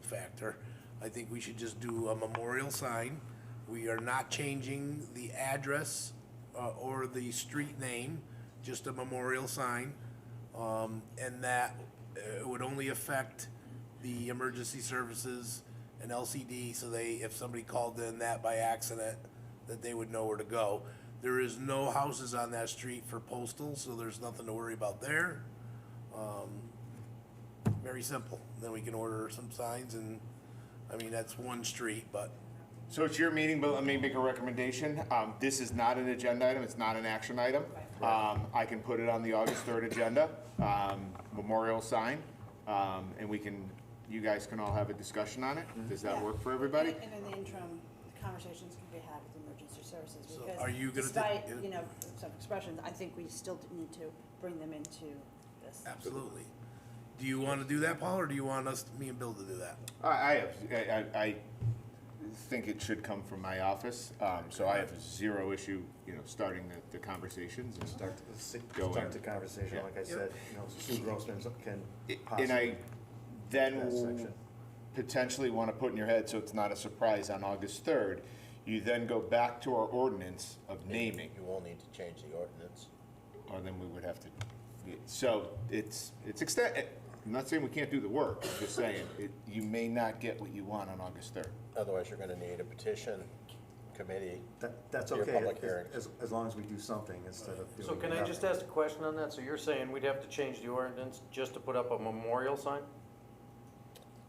factor. I think we should just do a memorial sign. We are not changing the address, or the street name, just a memorial sign. And that would only affect the emergency services and LCD, so if somebody called in that by accident, that they would know where to go. There is no houses on that street for postal, so there's nothing to worry about there. Very simple. Then we can order some signs, and, I mean, that's one street, but So it's your meeting, but let me make a recommendation. This is not an agenda item, it's not an action item. I can put it on the August 3rd agenda, memorial sign, and you guys can all have a discussion on it. Does that work for everybody? And in the interim, conversations can be had with emergency services, So because are you gonna despite, take- you know, some expressions, I think we still need to bring them into this. absolutely. Do you wanna do that, Paul, or do you want me and Bill to do that? I think it should come from my office, so I have zero issue, starting the conversations and Start Go in. the conversation, Yeah. like I said, Sue Grossman can And I possibly. then that will section. potentially want to put in your head, so it's not a surprise on August 3rd, you then go back to our ordinance of naming, You will need to change the ordinance. or then we would have to, so it's I'm not saying we can't do the work, I'm just saying, you may not get what you want on August 3rd. Otherwise, you're gonna need a petition committee. That's Your okay, public hearing. as long as we do something instead of doing. So can I nothing. just ask a question on that? So you're saying we'd have to change the ordinance just to put up a memorial sign?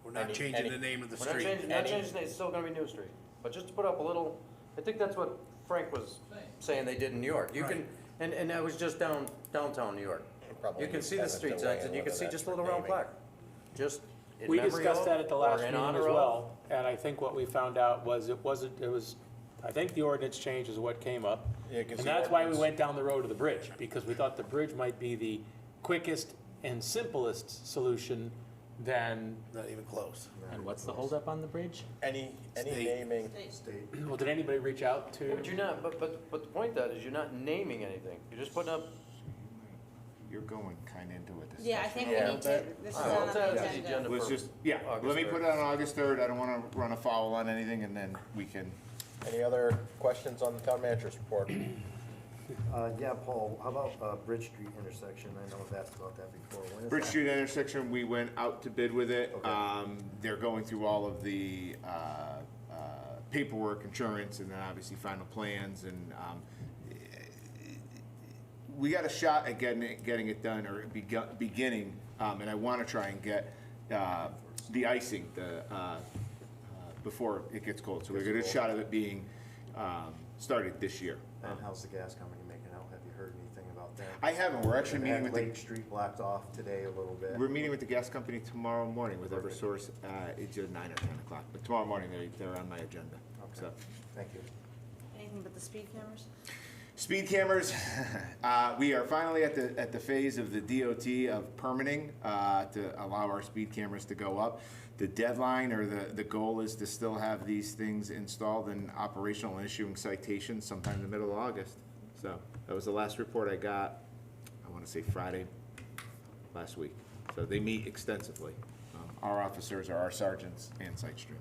We're not Any- changing the name of the We're not street. changing, not changing, the name, it's still gonna be New Street, but just to put up a little, I think that's what Frank was saying they did in New York. You can, and that was just downtown New York. Probably You can see the haven't street weighed signs, in and you can whether see that's just a for little round naming. plaque, just in We memory discussed of, that at the or last in meeting honor as of. well, and I think what we found out was it was, I think the ordinance change is what came up. Yeah, 'cause And the that's why we ordinance- went down the road of the bridge, because we thought the bridge might be the quickest and simplest solution than, Not even close. And what's the holdup on the bridge? Any State. naming, State. well, did anybody reach out to? Yeah, but you're not, but the point that is you're not naming anything, you're just putting up. You're going kind of into a discussion. Yeah, I think we Yeah. need to, this is All right, on let's add it to the the agenda. agenda Let's for just, yeah, August let me 3rd. put it on August 3rd, I don't want to run afoul on anything, and then we can, any other questions on the town manager's report? Yeah, Paul, how about Bridge Street intersection? I know I've asked about that before. When is Bridge that? Street intersection, we went out to bid with it. Okay. They're going through all of the paperwork, insurance, and then obviously final plans, and we got a shot at getting it done, or beginning, and I want to try and get the icing before it gets cold. So we got a shot of it being started this year. And how's the gas company making out? Have you heard anything about that? I haven't. We're actually They've meeting had with Lake Street blocked off today a little bit. We're meeting with the gas company tomorrow morning with Perfect. Eversource. It's at 9 or 10 o'clock, but tomorrow morning they're on my agenda. Okay. So, Thank you. Anything but the speed cameras? speed cameras. We are finally at the phase of the DOT of permitting to allow our speed cameras to go up. The deadline or the goal is to still have these things installed and operational and issuing citations sometime in the middle of August. So that was the last report I got. I want to say Friday last week. So they meet extensively. Our officers are our sergeants and Site Stream.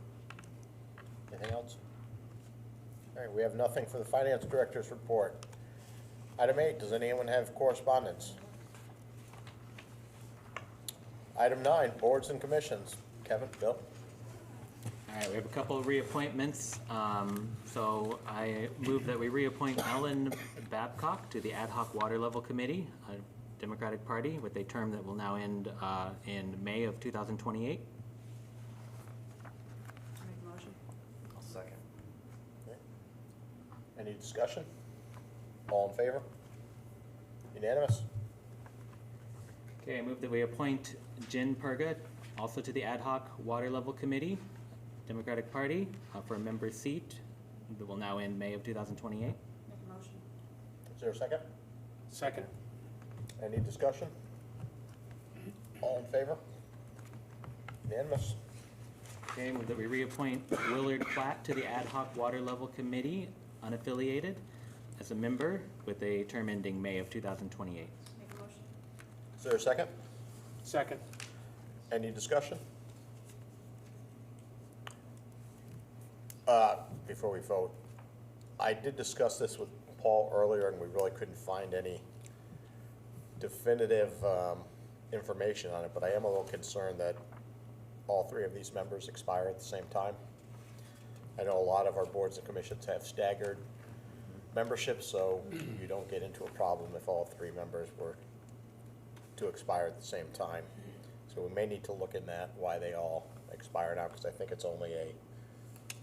Anything else? All right, we have nothing for the finance director's report. Item 8, does anyone have correspondence? Item 9, boards and commissions. Kevin, Bill? All right, we have a couple of reappointments. So I move that we reappoint Ellen Babcock to the Ad hoc Water Level Committee, a Democratic Party, with a term that will now end in May of 2028. Make a motion. I'll second. Okay. Any discussion? All in favor? Unanimous? Okay, I move that we appoint Jen Perga also to the Ad hoc Water Level Committee, Democratic Party, for a member seat that will now end May of 2028. Make a motion. Is there a second? Second. Any discussion? All in favor? Unanimous? Okay, move that we reappoint Willard Platt to the Ad hoc Water Level Committee, unaffiliated, as a member with a term ending May of 2028. Make a motion. Is there a second? Second. Any discussion? Before we vote, I did discuss this with Paul earlier, and we really couldn't find any definitive information on it, but I am a little concerned that all 3 of these members expire at the same time. I know a lot of our boards and commissions have staggered memberships, so you don't get into a problem if all 3 members were to expire at the same time. So we may need to look in that, why they all expire now, because I think it's only a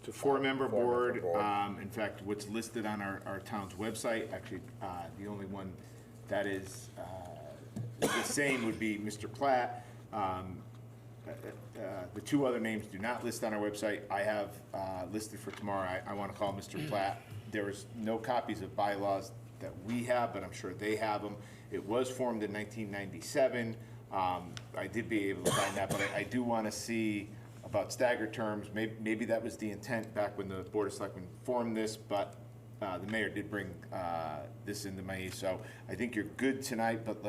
It's a 4-member board. In fact, what's listed on our town's website, actually, the only one that is the same would be Mr. Platt. The 2 other names do not list on our website. I have listed for tomorrow. I want to call Mr. Platt. There was no copies of bylaws that we have, but I'm sure they have them. It was formed in 1997. I did be able to find that, but I do want to see about staggered terms. Maybe that was the intent back when the Board of Selectmen formed this, but the mayor did bring this into May. So I think you're good tonight, but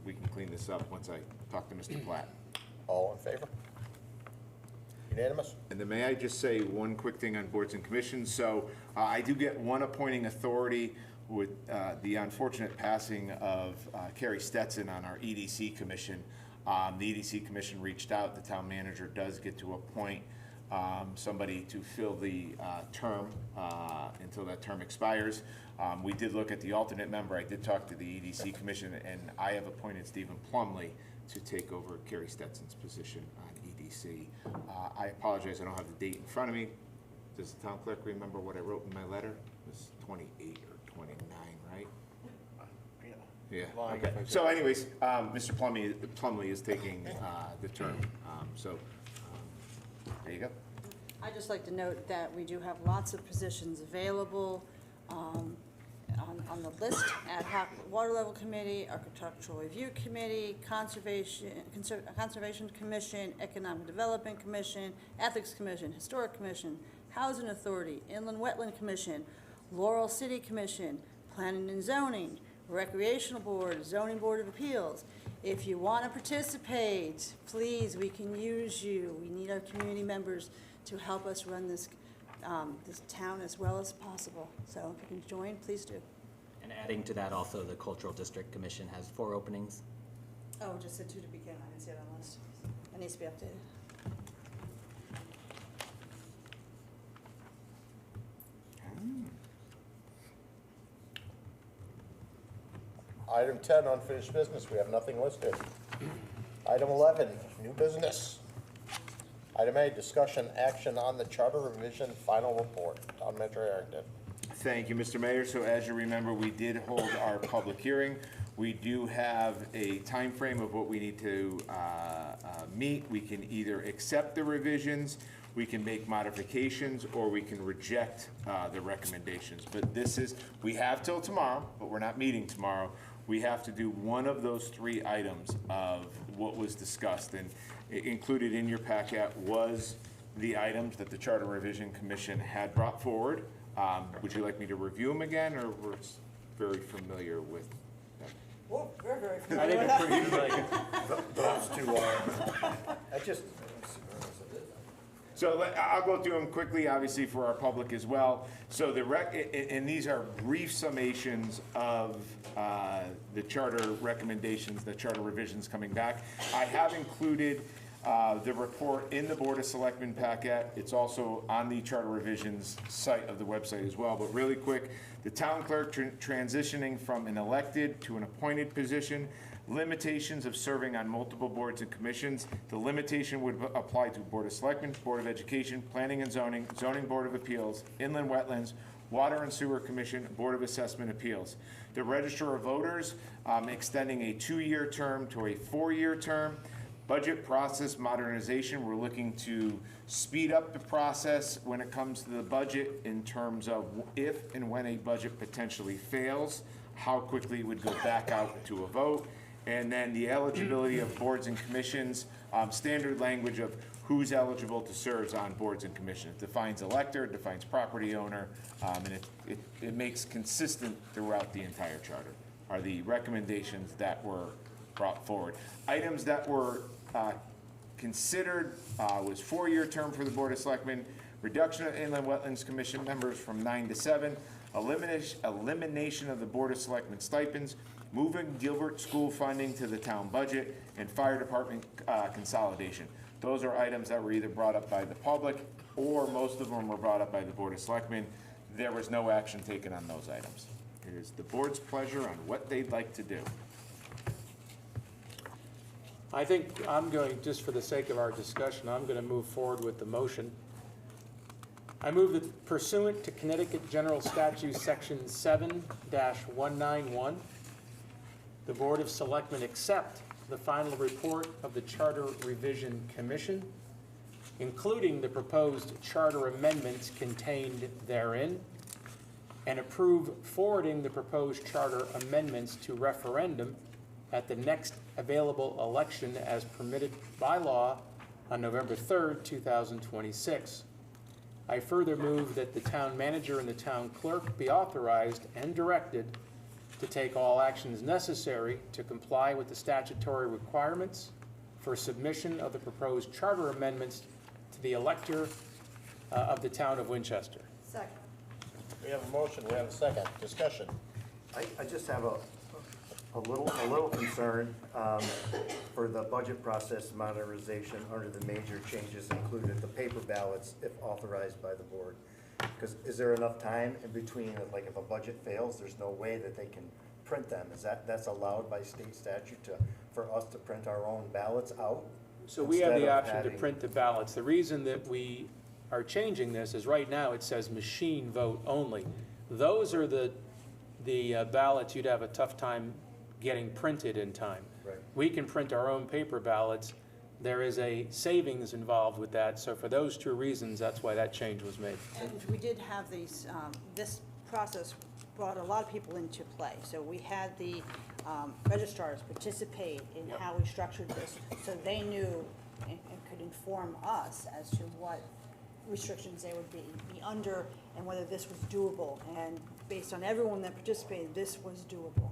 we can clean this up once I talk to Mr. Platt. all in favor? Unanimous? And then may I just say one quick thing on boards and commissions? So I do get one appointing authority with the unfortunate passing of Carrie Stetson on our EDC commission. The EDC commission reached out. The town manager does get to appoint somebody to fill the term until that term expires. We did look at the alternate member. I did talk to the EDC commission, and I have appointed Stephen Plumley to take over Carrie Stetson's position on EDC. I apologize, I don't have the date in front of me. Does the town clerk remember what I wrote in my letter? It was 28 or 29, right? Yeah, okay. So anyways, Mr. Plumley is taking the term. There you go. I'd just like to note that we do have lots of positions available on the list: Ad hoc Water Level Committee, Architectural Review Committee, Conservation Commission, Economic Development Commission, Ethics Commission, Historic Commission, Housing Authority, Inland Wetland Commission, Laurel City Commission, Planning and Zoning, Recreational Board, Zoning Board of Appeals. If you want to participate, please, we can use you. We need our community members to help us run this town as well as possible. So if you can join, please do. And adding to that, also, the Cultural District Commission has 4 openings. Oh, just said 2 to begin. I didn't see it on the list. It needs to be updated. Item 10, unfinished business, we have nothing listed. Item 11, new business. Item A, discussion action on the charter revision final report. Town Manager Harrington. Thank you, Mr. Mayor. So as you remember, we did hold our public hearing. We do have a time frame of what we need to meet. We can either accept the revisions, we can make modifications, or we can reject the recommendations. But we have till tomorrow, but we're not meeting tomorrow. We have to do one of those 3 items of what was discussed. And included in your packet was the items that the Charter Revision Commission had brought forward. Would you like me to review them again, or we're very familiar with them? Whoa, we're very I think it's pretty familiar. Those two are, I just, So I'll go through them quickly, obviously, for our public as well. So and these are brief summations of the charter recommendations, the charter revisions coming back. I have included the report in the Board of Selectmen packet. It's also on the charter revisions site of the website as well. But really quick, the town clerk transitioning from an elected to an appointed position, limitations of serving on multiple boards and commissions. The limitation would apply to Board of Selectmen, Board of Education, Planning and Zoning, Zoning Board of Appeals, Inland Wetlands, Water and Sewer Commission, Board of Assessment Appeals. The Register of Voters, extending a 2-year term to a 4-year term. Budget process modernization, we're looking to speed up the process when it comes to the budget in terms of if and when a budget potentially fails, how quickly it would go back out to a vote. And then the eligibility of boards and commissions, standard language of who's eligible to serve on boards and commissions. It defines elector, it defines property owner, and it makes consistent throughout the entire charter, are the recommendations that were brought forward. Items that were considered was 4-year term for the Board of Selectmen, reduction of Inland Wetlands Commission members from 9 to 7, elimination of the Board of Selectmen stipends, moving Gilbert School funding to the town budget, and fire department consolidation. Those are items that were either brought up by the public or most of them were brought up by the Board of Selectmen. There was no action taken on those items. It is the board's pleasure on what they'd like to do. I think I'm going, just for the sake of our discussion, I'm going to move forward with the motion. I move that pursuant to Connecticut General Statute Section 7-191, the Board of Selectmen accept the final report of the Charter Revision Commission, including the proposed charter amendments contained therein, and approve forwarding the proposed charter amendments to referendum at the next available election as permitted by law on November 3rd, 2026. I further move that the town manager and the town clerk be authorized and directed to take all actions necessary to comply with the statutory requirements for submission of the proposed charter amendments to the elector of the town of Winchester. second. We have a motion, we have a second. Discussion. I just have a little concern for the budget process modernization under the major changes included, the paper ballots if authorized by the board. Because is there enough time in between, like if a budget fails, there's no way that they can print them? That's allowed by state statute for us to print our own ballots out? So we have the instead of option to having- print the ballots. The reason that we are changing this is right now it says machine vote only. Those are the ballots you'd have a tough time getting printed in time. Right. We can print our own paper ballots. There is a savings involved with that, so for those two reasons, that's why that change was made. And we did have these, this process brought a lot of people into play. So we had the registrars participate in how we structured this, so they knew and could inform us as to what restrictions they would be under and whether this was doable. And based on everyone that participated, this was doable.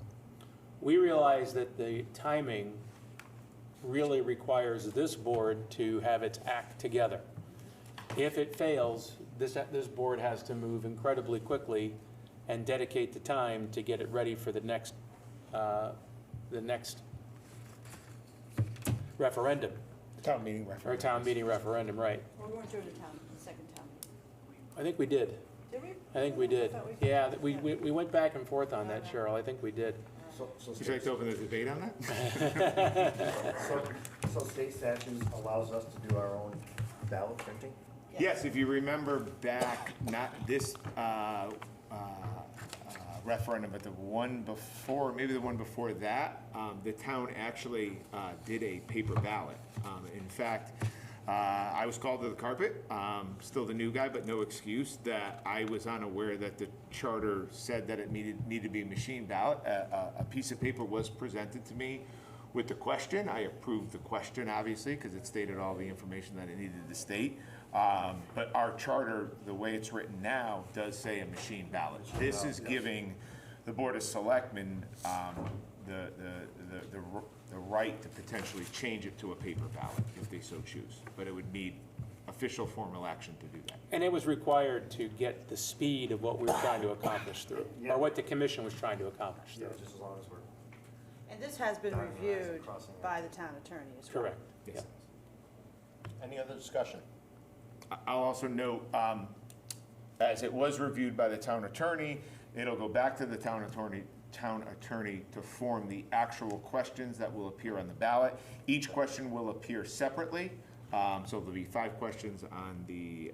We realize that the timing really requires this board to have its act together. If it fails, this board has to move incredibly quickly and dedicate the time to get it ready for the next referendum. Town meeting referendum. Or town meeting referendum, right. Well, we weren't doing the second town. I think we did. Did we? I think we did. I thought we- Yeah, we went back and forth on that, Cheryl. I think we did. So Would you like to open the debate on that? So state statute allows us to do our own ballot printing? Yes, if you remember back, not this referendum, but the one before, maybe the one before that, the town actually did a paper ballot. In fact, I was called to the carpet, still the new guy, but no excuse that I was unaware that the charter said that it needed to be a machine ballot. A piece of paper was presented to me with the question. I approved the question, obviously, because it stated all the information that it needed to state. But our charter, the way it's written now, does say a machine ballot. This is giving the Board of Selectmen the right to potentially change it to a paper ballot if they so choose, but it would need official formal action to do that. And it was required to get the speed of what we were trying to accomplish through, or what the commission was trying to accomplish Yeah, through. just as long as we're. And this has been Dotting the i's and reviewed crossing the by t's. the town attorney as well. Correct. Yes. Any other discussion? I'll also note, as it was reviewed by the town attorney, it'll go back to the town attorney to form the actual questions that will appear on the ballot. Each question will appear separately, so there'll be 5 questions on the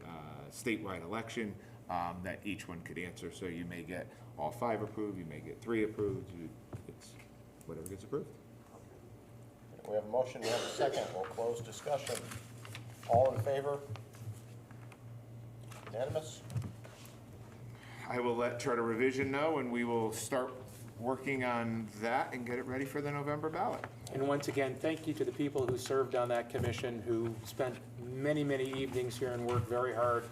statewide election that each one could answer. So you may get all 5 approved, you may get 3 approved, it's whatever gets approved. We have a motion, we have a second, we'll close discussion. All in favor? Unanimous? I will let Charter Revision know, and we will start working on that and get it ready for the November ballot. And once again, thank you to the people who served on that commission, who spent many, many evenings here and worked very hard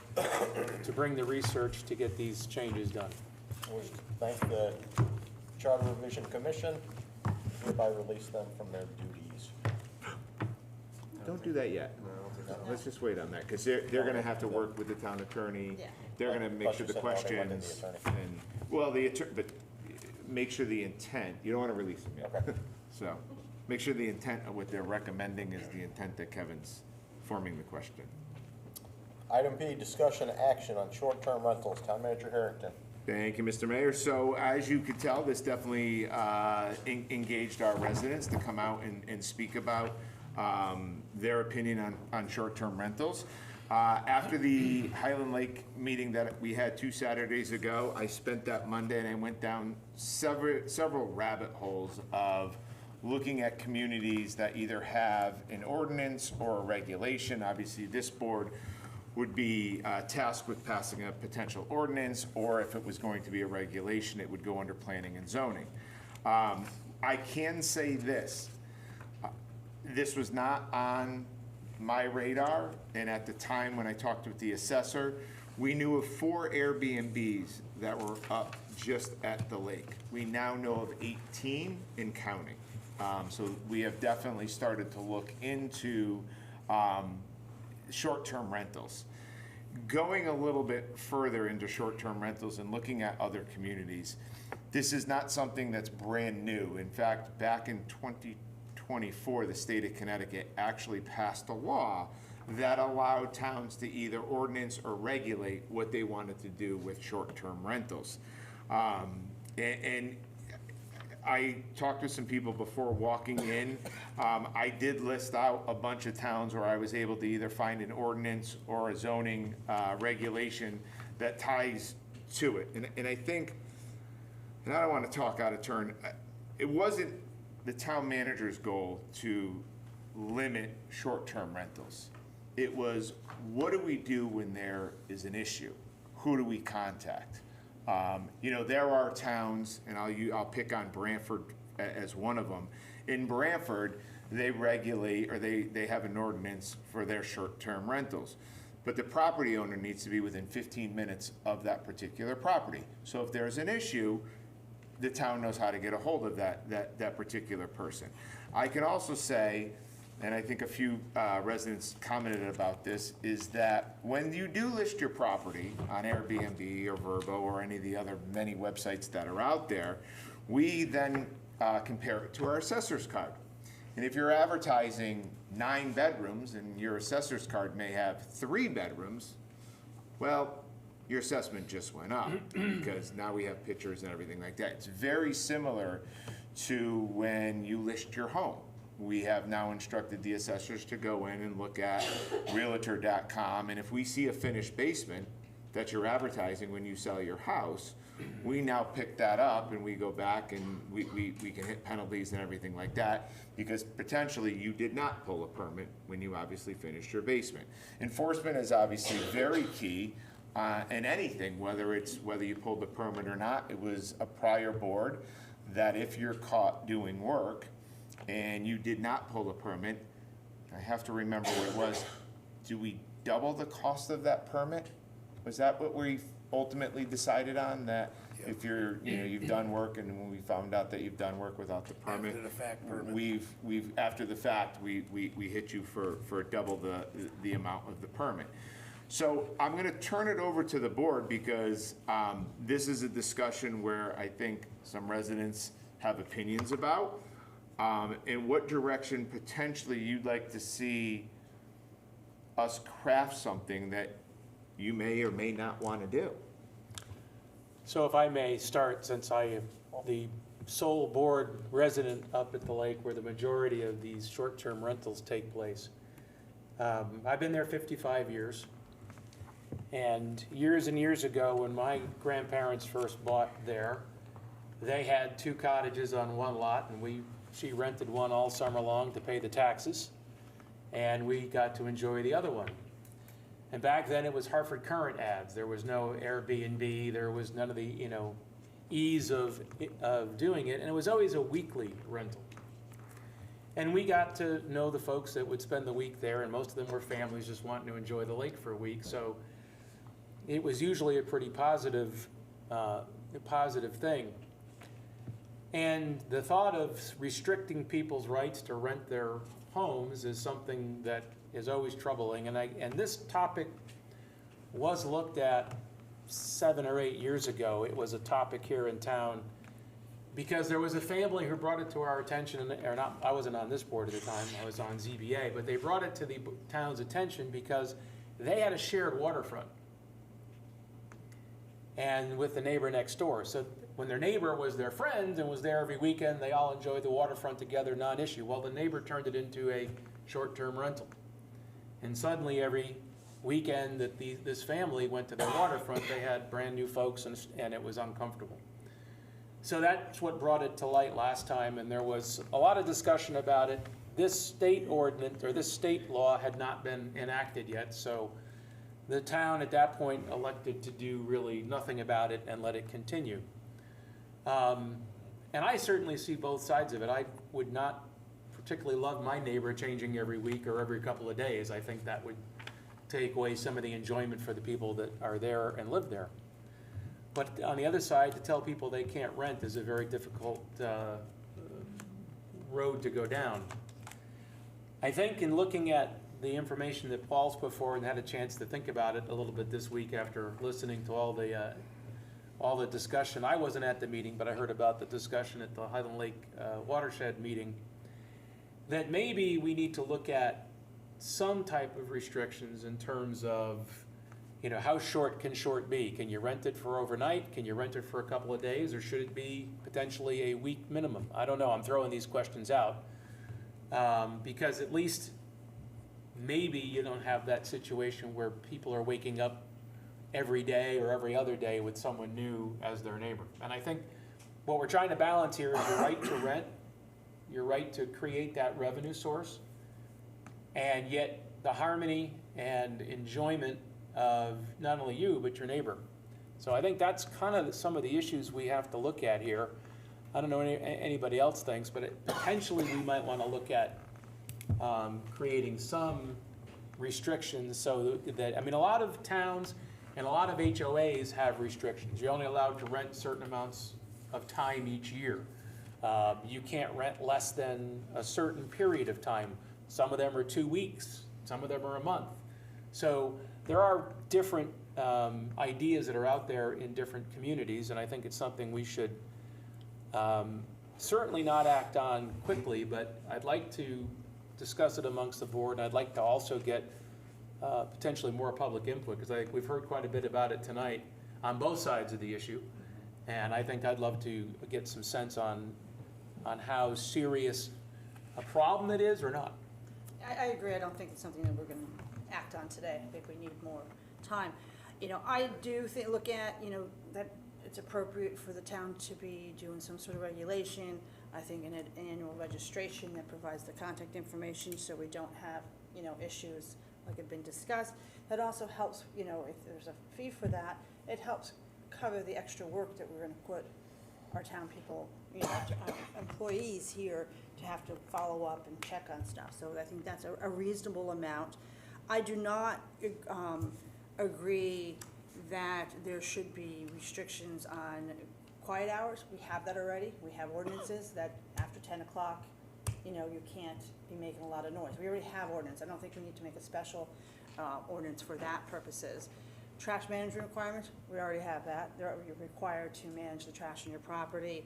to bring the research to get these changes done. We thank the Charter Revision Commission, hereby release them from their duties. Don't do that yet. Let's just wait on that, because they're gonna have to work with the town attorney. Yeah. They're gonna make sure the Plus you said no, they went to the questions, attorney. and, well, but make sure the intent, you don't wanna release them yet. Okay. So, make sure the intent of what they're recommending is the intent that Kevin's forming the question. Item B, discussion action on short-term rentals. Town Manager Harrington. Thank you, Mr. Mayor. So as you could tell, this definitely engaged our residents to come out and speak about their opinion on short-term rentals. After the Highland Lake meeting that we had 2 Saturdays ago, I spent that Monday and I went down several rabbit holes of looking at communities that either have an ordinance or a regulation. Obviously, this board would be tasked with passing a potential ordinance, or if it was going to be a regulation, it would go under planning and zoning. I can say this, this was not on my radar, and at the time when I talked with the assessor, we knew of 4 Airbnbs that were up just at the lake. We now know of 18 and counting. So we have definitely started to look into short-term rentals. Going a little bit further into short-term rentals and looking at other communities, this is not something that's brand new. In fact, back in 2024, the state of Connecticut actually passed a law that allowed towns to either ordinance or regulate what they wanted to do with short-term rentals. And I talked to some people before walking in. I did list out a bunch of towns where I was able to either find an ordinance or a zoning regulation that ties to it. And I think, and I don't want to talk out of turn, it wasn't the town manager's goal to limit short-term rentals. It was, what do we do when there is an issue? Who do we contact? You know, there are towns, and I'll pick on Branford as one of them. In Branford, they regulate, or they have an ordinance for their short-term rentals. But the property owner needs to be within 15 minutes of that particular property. So if there's an issue, the town knows how to get a hold of that particular person. I can also say, and I think a few residents commented about this, is that when you do list your property on Airbnb or Vrbo or any of the other many websites that are out there, we then compare it to our assessor's card. And if you're advertising 9 bedrooms and your assessor's card may have 3 bedrooms, well, your assessment just went up because now we have pictures and everything like that. It's very similar to when you list your home. We have now instructed the assessors to go in and look at realtor.com, and if we see a finished basement that you're advertising when you sell your house, we now pick that up and we go back and we can hit penalties and everything like that, because potentially you did not pull a permit when you obviously finished your basement. Enforcement is obviously very key in anything, whether you pulled the permit or not. It was a prior board that if you're caught doing work and you did not pull a permit, I have to remember what it was. Do we double the cost of that permit? Was that what we ultimately decided on? That if you're, you've done work, and when we found out that you've done work without the permit. After the fact permit. We've, after the fact, we hit you for double the amount of the permit. So I'm gonna turn it over to the board, because this is a discussion where I think some residents have opinions about, and what direction potentially you'd like to see us craft something that you may or may not wanna do. So if I may start, since I am the sole board resident up at the lake where the majority of these short-term rentals take place. I've been there 55 years. And years ago, when my grandparents first bought there, they had 2 cottages on one lot, and she rented one all summer long to pay the taxes, and we got to enjoy the other one. And back then it was Hartford Current ads. There was no Airbnb. There was none of the, ease of doing it. And it was always a weekly rental. And we got to know the folks that would spend the week there, and most of them were families just wanting to enjoy the lake for a week. So it was usually a pretty positive thing. And the thought of restricting people's rights to rent their homes is something that is always troubling, and this topic was looked at 7 or 8 years ago. It was a topic here in town because there was a family who brought it to our attention, or not, I wasn't on this board at the time, I was on ZBA, but they brought it to the town's attention because they had a shared waterfront and with the neighbor next door. So when their neighbor was their friend and was there every weekend, they all enjoyed the waterfront together, non-issue. Well, the neighbor turned it into a short-term rental. And suddenly every weekend that this family went to their waterfront, they had brand new folks, and it was uncomfortable. So that's what brought it to light last time, and there was a lot of discussion about it. This state ordinance, or this state law, had not been enacted yet, so the town at that point elected to do really nothing about it and let it continue. And I certainly see both sides of it. I would not particularly love my neighbor changing every week or every couple of days. I think that would take away some of the enjoyment for the people that are there and live there. But on the other side, to tell people they can't rent is a very difficult road to go down. I think in looking at the information that Paul's put forward and had a chance to think about it a little bit this week after listening to all the discussion. I wasn't at the meeting, but I heard about the discussion at the Highland Lake watershed meeting, that maybe we need to look at some type of restrictions in terms of, how short can short be? Can you rent it for overnight? Can you rent it for a couple of days? Or should it be potentially a week minimum? I don't know. I'm throwing these questions out because at least maybe you don't have that situation where people are waking up every day or every other day with someone new as their neighbor. And I think what we're trying to balance here is your right to rent, your right to create that revenue source, and yet the harmony and enjoyment of not only you, but your neighbor. So I think that's kind of some of the issues we have to look at here. I don't know what anybody else thinks, but potentially we might want to look at creating some restrictions so that, a lot of towns and a lot of HOAs have restrictions. You're only allowed to rent certain amounts of time each year. You can't rent less than a certain period of time. Some of them are 2 weeks, some of them are a month. So there are different ideas that are out there in different communities, and I think it's something we should certainly not act on quickly, but I'd like to discuss it amongst the board, and I'd like to also get potentially more public input, because I think we've heard quite a bit about it tonight on both sides of the issue, and I think I'd love to get some sense on how serious a problem it is or not. I agree. I don't think it's something that we're going to act on today. I think we need more time. I do think, look at, that it's appropriate for the town to be doing some sort of regulation. I think an annual registration that provides the contact information so we don't have, issues like have been discussed. That also helps, if there's a fee for that, it helps cover the extra work that we're going to put our town people, our employees here to have to follow up and check on stuff. So I think that's a reasonable amount. I do not agree that there should be restrictions on quiet hours. We have that already. We have ordinances that after 10 o'clock, you know, you can't be making a lot of noise. We already have ordinance. I don't think we need to make a special ordinance for that purposes. Trash management requirements, we already have that. You're required to manage the trash on your property.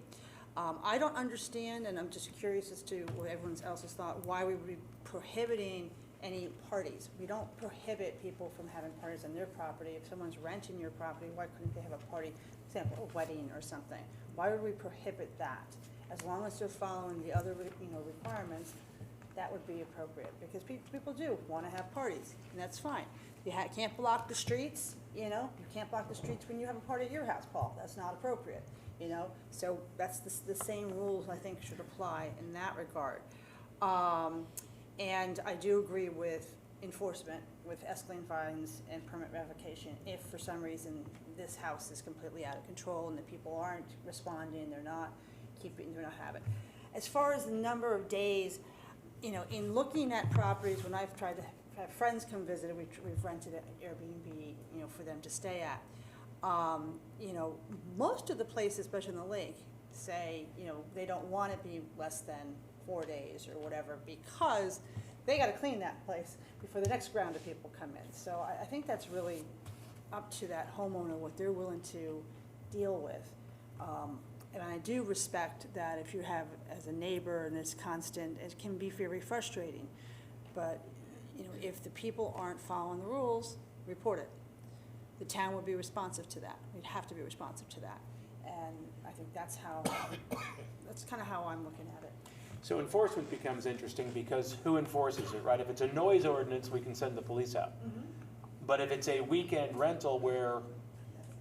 I don't understand, and I'm just curious as to what everyone else's thought, why we would be prohibiting any parties. We don't prohibit people from having parties on their property. If someone's renting your property, why couldn't they have a party, for example, a wedding or something? Why would we prohibit that? As long as they're following the other, requirements, that would be appropriate, because people do want to have parties, and that's fine. You can't block the streets, you can't block the streets when you have a party at your house, Paul. That's not appropriate, So that's the same rules, I think, should apply in that regard. And I do agree with enforcement, with escalating fines and permit revocation. If for some reason this house is completely out of control and the people aren't responding, they're not having. As far as the number of days, in looking at properties, when I've tried to have friends come visit, we've rented an Airbnb, for them to stay at. Most of the places, especially in the lake, say, they don't want it to be less than 4 days or whatever, because they got to clean that place before the next round of people come in. So I think that's really up to that homeowner, what they're willing to deal with. And I do respect that if you have, as a neighbor, and it's constant, it can be very frustrating. But, if the people aren't following the rules, report it. The town would be responsive to that. We'd have to be responsive to that. And I think that's kind of how I'm looking at it. So enforcement becomes interesting because who enforces it, right? If it's a noise ordinance, we can send the police out. But if it's a weekend rental where,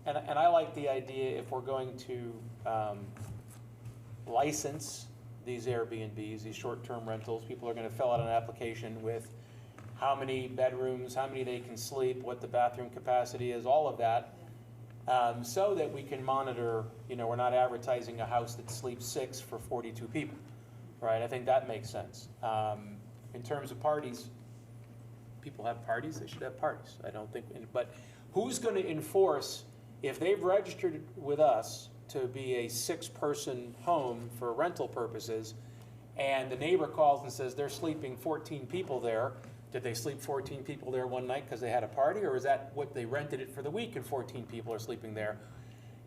and I like the idea, if we're going to license these Airbnbs, these short-term rentals, people are going to fill out an application with how many bedrooms, how many they can sleep, what the bathroom capacity is, all of that, so that we can monitor, we're not advertising a house that sleeps 6 for 42 people, right? I think that makes sense. In terms of parties, people have parties, they should have parties. I don't think, but who's going to enforce, if they've registered with us to be a 6-person home for rental purposes, and the neighbor calls and says they're sleeping 14 people there, did they sleep 14 people there one night because they had a party, or is that what they rented it for the week and 14 people are sleeping there?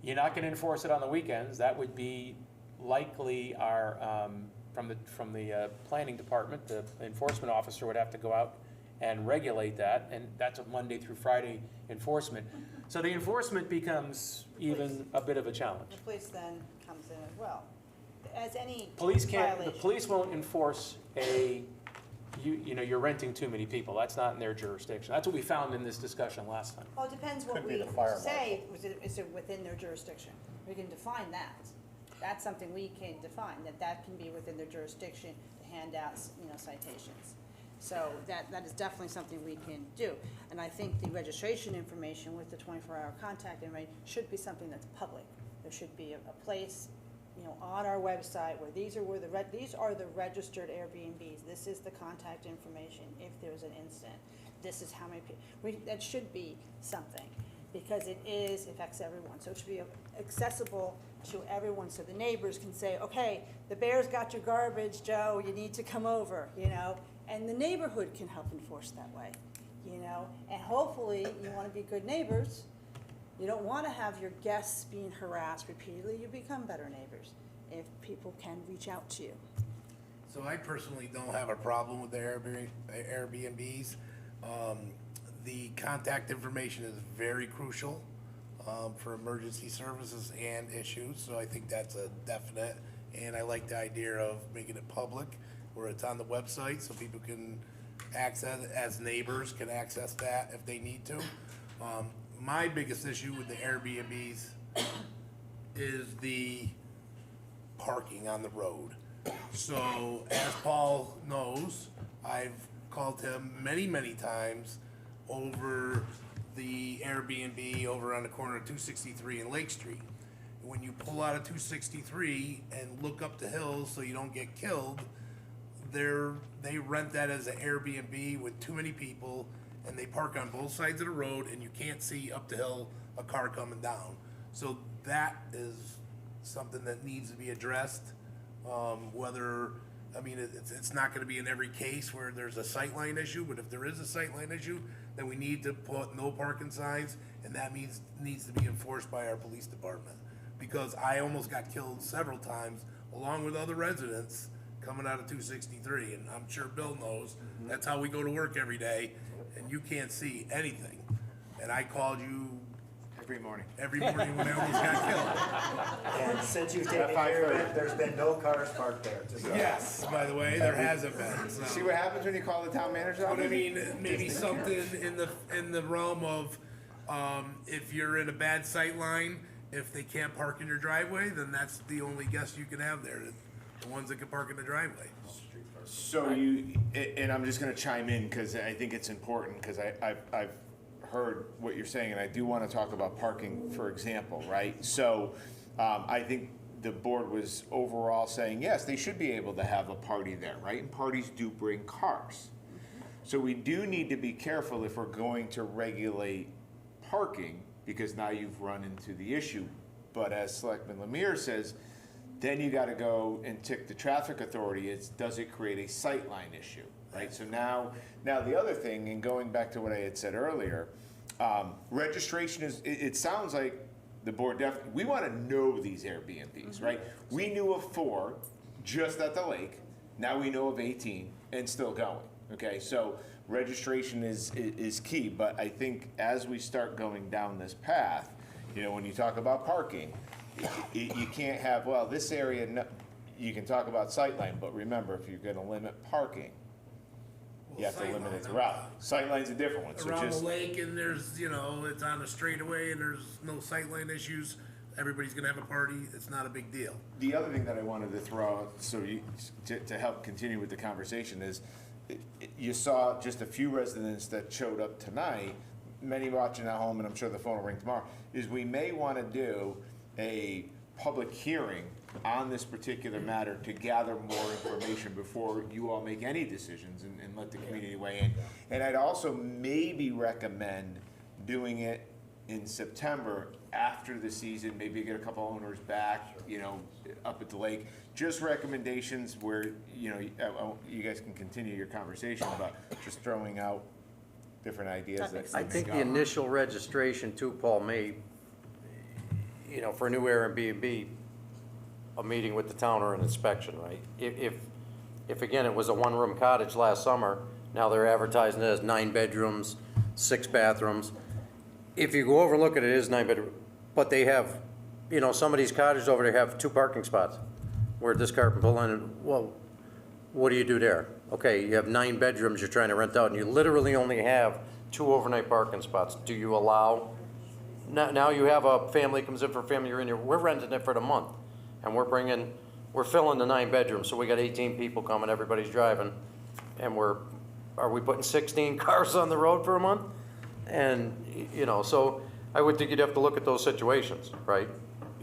You're not going to enforce it on the weekends. That would be likely our, from the planning department, the enforcement officer would have to go out and regulate that, and that's a Monday through Friday enforcement. So the enforcement becomes even a bit of a challenge. The police then comes in as well. As any Police can't, violation. the police won't enforce you're renting too many people. That's not in their jurisdiction. That's what we found in this discussion last time. Well, it depends what Could be we the fire say, is it within their jurisdiction? We can define that. That's something we can define, that can be within their jurisdiction to hand out, citations. So that is definitely something we can do. And I think the registration information with the 24-hour contact information should be something that's public. There should be a place, on our website where these are the registered Airbnbs. This is the contact information if there's an incident. This is how many people. That should be something, because it affects everyone. So it should be accessible to everyone, so the neighbors can say, okay, the bear's got your garbage, Joe, you need to come over, and the neighborhood can help enforce that way, and hopefully you want to be good neighbors. You don't want to have your guests being harassed repeatedly. You become better neighbors if people can reach out to you. So I personally don't have a problem with the Airbnbs. The contact information is very crucial for emergency services and issues, so I think that's a definite. And I like the idea of making it public, where it's on the website, so people can access, as neighbors can access that if they need to. My biggest issue with the Airbnbs is the parking on the road. So, as Paul knows, I've called him many, many times over the Airbnb over on the corner of 263 and Lake Street. When you pull out of 263 and look up the hill so you don't get killed, they rent that as an Airbnb with too many people, and they park on both sides of the road, and you can't see up the hill a car coming down. So that is something that needs to be addressed, whether, I mean, it's not gonna be in every case where there's a sightline issue, but if there is a sightline issue, then we need to put no parking signs, and that needs to be enforced by our police department. Because I almost got killed several times, along with other residents, coming out of 263, and I'm sure Bill knows, that's how we go to work every day, and you can't see anything. And I called you Every morning. when I almost got killed. And since you've taken care of it, there's been no cars parked there. Yes, by the way, there hasn't been. So. See what happens when you call the town manager? But I mean, maybe something in the realm of, if you're in a bad sight line, if they can't park in your driveway, then that's the only guest you can have there, the ones that can park in the driveway. So and I'm just gonna chime in, cause I think it's important, cause I've heard what you're saying, and I do wanna talk about parking, for example, right? So, I think the board was overall saying, yes, they should be able to have a party there, right? And parties do bring cars. So we do need to be careful if we're going to regulate parking, because now you've run into the issue. But as Selectman Lemire says, then you gotta go and tick the traffic authority, does it create a sightline issue, right? So now the other thing, and going back to what I had said earlier, registration is, it sounds like the board definitely, we wanna know these Airbnbs, right? We knew of 4 just at the lake, now we know of 18 and still going, okay? So registration is key, but I think as we start going down this path, you know, when you talk about parking, you can't have, well, this area, you can talk about sightline, but remember, if you're gonna limit parking, you have to limit its route. Sightline's a different one, so Around just. the lake, and there's, it's on a straightaway, and there's no sightline issues, everybody's gonna have a party, it's not a big deal. The other thing that I wanted to throw out, so to help continue with the conversation is, you saw just a few residents that showed up tonight, many watching at home, and I'm sure the phone will ring tomorrow, is we may wanna do a public hearing on this particular matter to gather more information before you all make any decisions and let the community weigh in. And I'd also maybe recommend doing it in September after the season, maybe get a couple owners back, up at the lake. Just recommendations where, you guys can continue your conversation, but just throwing out different ideas. I think the initial registration too, Paul, may, for a new Airbnb, a meeting with the town or an inspection, right? If again, it was a one-room cottage last summer, now they're advertising it as 9 bedrooms, 6 bathrooms. If you go over and look at it, it is 9 bedroom, but they have, some of these cottages over there have 2 parking spots where this car can pull in and, well, what do you do there? Okay, you have 9 bedrooms you're trying to rent out, and you literally only have 2 overnight parking spots. Do you allow, now you have a family comes in for a family, you're in here, we're renting it for the month, and we're filling the 9 bedrooms, so we got 18 people coming, everybody's driving, and are we putting 16 cars on the road for a month? And, so I would think you'd have to look at those situations, right?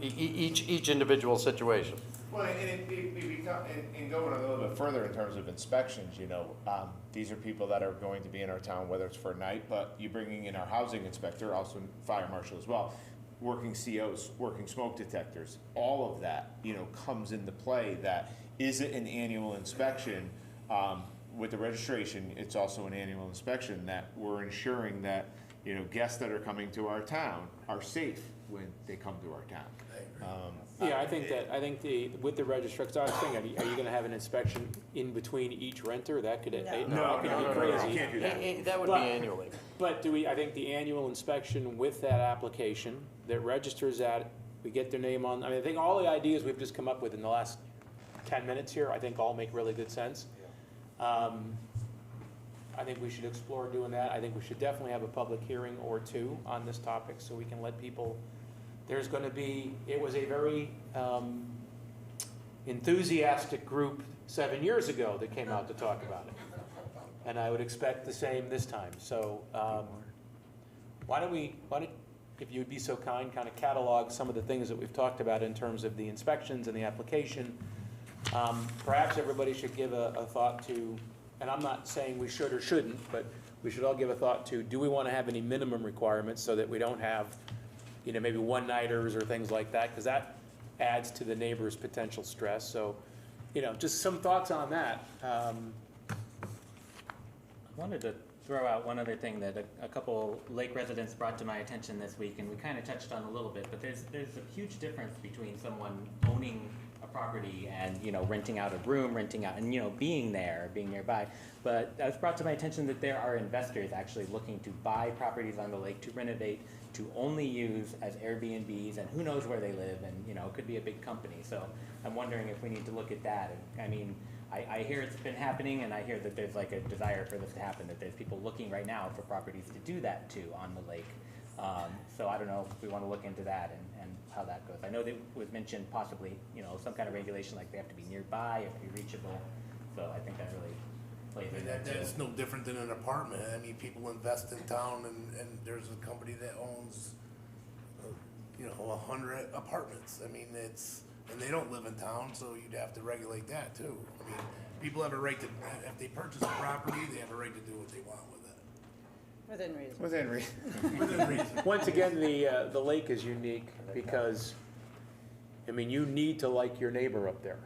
Each individual situation. Well, and going a little bit further in terms of inspections, these are people that are going to be in our town, whether it's for a night, but you bringing in our housing inspector, also fire marshal as well, working COs, working smoke detectors, all of that, comes into play. That is it an annual inspection? With the registration, it's also an annual inspection that we're ensuring that, guests that are coming to our town are safe when they come to our town. Yeah, I think with the registrar, because I was thinking, are you gonna have an inspection in between each renter? That could, No, crazy. you can't do that. That would be annually. But I think the annual inspection with that application, that registers that, we get their name on, I think all the ideas we've just come up with in the last 10 minutes here, I think all make really good sense. I think we should explore doing that. I think we should definitely have a public hearing or 2 on this topic so we can let people, it was a very enthusiastic group 7 years ago that came out to talk about it. And I would expect the same this time. So why don't, if you'd be so kind, kind of catalog some of the things that we've talked about in terms of the inspections and the application. Perhaps everybody should give a thought to and I'm not saying we should or shouldn't, but we should all give a thought to, do we want to have any minimum requirements so that we don't have, you know, maybe one-nighters or things like that, because that adds to the neighbor's potential stress. So, you know, just some thoughts on that. I wanted to throw out one other thing that a couple lake residents brought to my attention this week, and we kind of touched on a little bit, but there's a huge difference between someone owning a property and, you know, renting out a room, renting out, and, you know, being there, being nearby. But it was brought to my attention that there are investors actually looking to buy properties on the lake to renovate, to only use as Airbnbs, and who knows where they live, and, you know, it could be a big company. So I'm wondering if we need to look at that. I mean, I hear it's been happening, and I hear that there's like a desire for this to happen, that there's people looking right now for properties to do that too on the lake. So I don't know if we want to look into that and how that goes. I know that was mentioned possibly, you know, some kind of regulation, like they have to be nearby, have to be reachable. So I think that really plays in there too. That's no different than an apartment. I mean, people invest in town, and there's a company that owns, you know, 100 apartments. I mean, and they don't live in town, so you'd have to regulate that too. I mean, people have a right to, if they purchase a property, they have a right to do what they want with it. Within reason. Within reason. Within reason. Once again, the lake is unique because, I mean, you need to like your neighbor up there,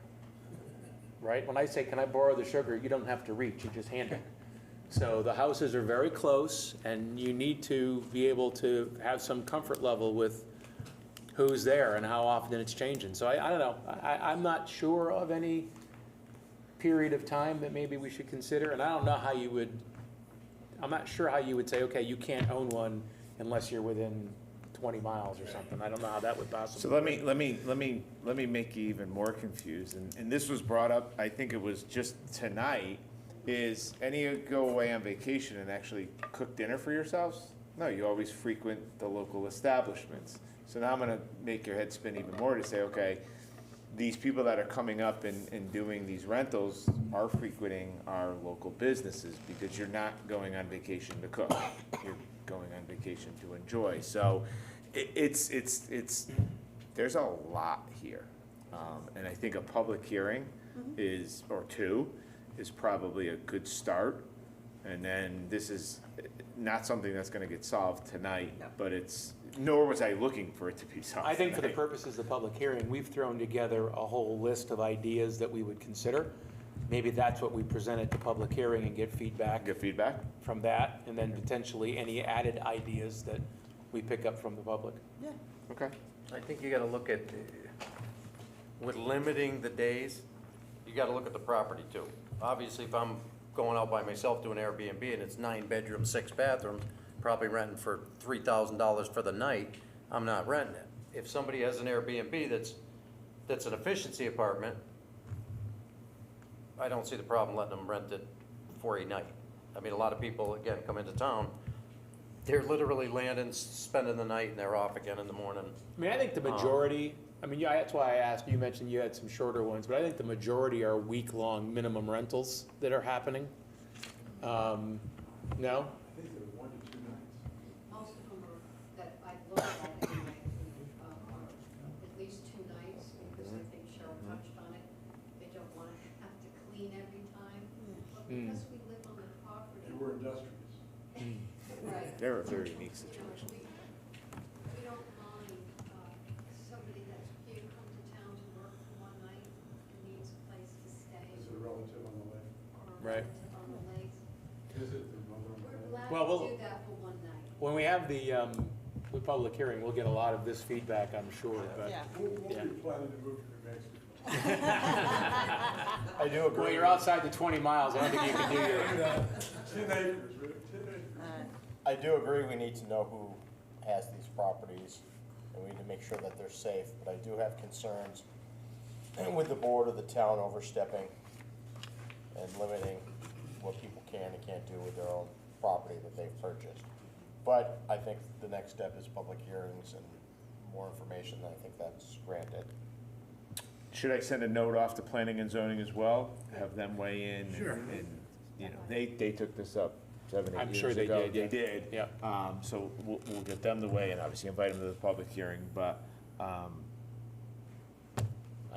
right? When I say, can I borrow the sugar, you don't have to reach, you just hand it. So the houses are very close, and you need to be able to have some comfort level with who's there and how often it's changing. So I don't know, I'm not sure of any period of time that maybe we should consider, and I don't know how you would, I'm not sure how you would say, okay, you can't own one unless you're within 20 miles or something. I don't know how that would possibly. So let me make you even more confused, and this was brought up, I think it was just tonight, is any of you go away on vacation and actually cook dinner for yourselves? No, you always frequent the local establishments. So now I'm gonna make your head spin even more to say, okay, these people that are coming up and doing these rentals are frequenting our local businesses, because you're not going on vacation to cook. You're going on vacation to enjoy. So it's there's a lot here. And I think a public hearing is, or two, is probably a good start. And then this is not something that's gonna get solved tonight, but nor was I looking for it to be solved. I think for the purposes of the public hearing, we've thrown together a whole list of ideas that we would consider. Maybe that's what we present at the public hearing and get feedback. Get feedback? From that, and then potentially any added ideas that we pick up from the public. Yeah. Okay. I think you gotta look at, with limiting the days, you gotta look at the property too. Obviously, if I'm going out by myself to an Airbnb and it's 9 bedrooms, 6 bathrooms, probably renting for $3,000 for the night, I'm not renting it. If somebody has an Airbnb that's an efficiency apartment, I don't see the problem letting them rent it for a night. I mean, a lot of people, again, come into town, they're literally landing, spending the night, and they're off again in the morning. I mean, I think the majority, I mean, yeah, that's why I asked, you mentioned you had some shorter ones, but I think the majority are week-long minimum rentals that are happening. No? I think they're 1 to 2 nights. Most of them are, that I've looked at anyway, are at least 2 nights, because I think Cheryl touched on it. They don't want to have to clean every time, but because we live on the property. They were industrious. Right. They're a very unique You know, situation. we don't mind somebody that's here, come to town to work for 1 night and needs a place to stay. Is it a relative on the lake? Or a Right. relative on the lake. Visit their mother on the We're lake? glad Well, to we'll- do that for 1 night. When we have the public hearing, we'll get a lot of this feedback, I'm sure, but. Yeah. We'll Yeah. be planning to move to New Mexico. I do agree. Well, you're outside the 20 miles, I don't think you can do your. 10 acres, Rick, 10 acres. I do agree we need to know who has these properties, and we need to make sure that they're safe, but I do have concerns with the board of the town overstepping and limiting what people can and can't do with their own property that they've purchased. But I think the next step is public hearings and more information, and I think that's granted. Should I send a note off to planning and zoning as well? Have them weigh in? Sure. And, you know, they took this up 7, 8 I'm years sure they ago. did, yeah. They did. Yeah. So we'll get them to weigh in, obviously invite them to the public hearing, but, I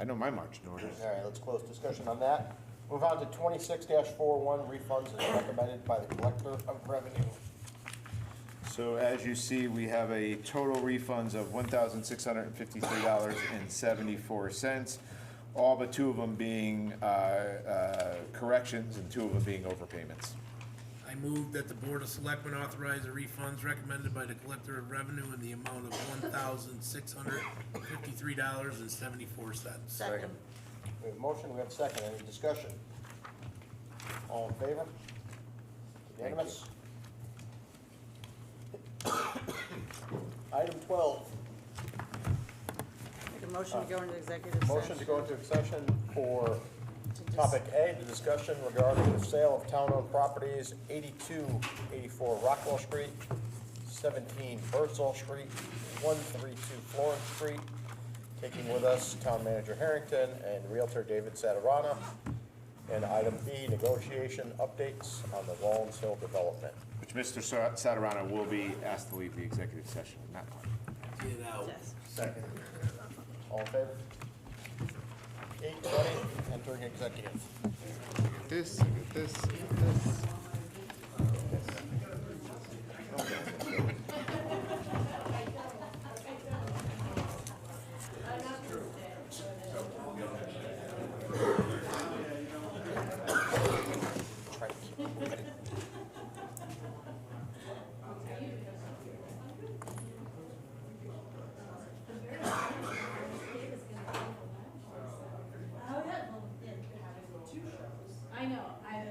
know my marching orders. All right, let's close discussion on that. Move on to 26-41, refunds as recommended by the Collector of Revenue. So as you see, we have a total refunds of $1,653.74, all but two of them being corrections and two of them being overpayments. I move that the Board of Selectmen authorize the refunds recommended by the Collector of Revenue in the amount of $1,653.74. Second. We have a motion, we have a second. Any discussion? All in favor? Unanimous? Item 12, Make a motion to go into executive session. motion to go into session for To dis- topic A, the discussion regarding the sale of town-owned properties, 8284 Rockwell Street, 17 Birdsall Street, 132 Florence Street, taking with us Town Manager Harrington and Realtor David Satarana. And item B, negotiation updates on the Rollins Hill development. Which Mr. Satarano will be asked to leave the executive session in that part. Get out. Yes. Second. All in favor? 8:20, entering executive. This, this. I know, I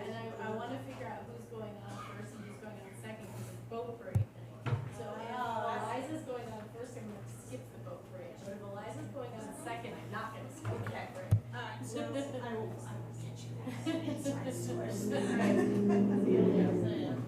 wanna figure out who's going on first and who's going on second, because it's boat parade thing. So if Eliza's going on first, I'm gonna skip the boat parade, but if Eliza's going on second, I'm not gonna skip the boat parade. Alright, so I will get you that inside source. Right. Yeah, yeah.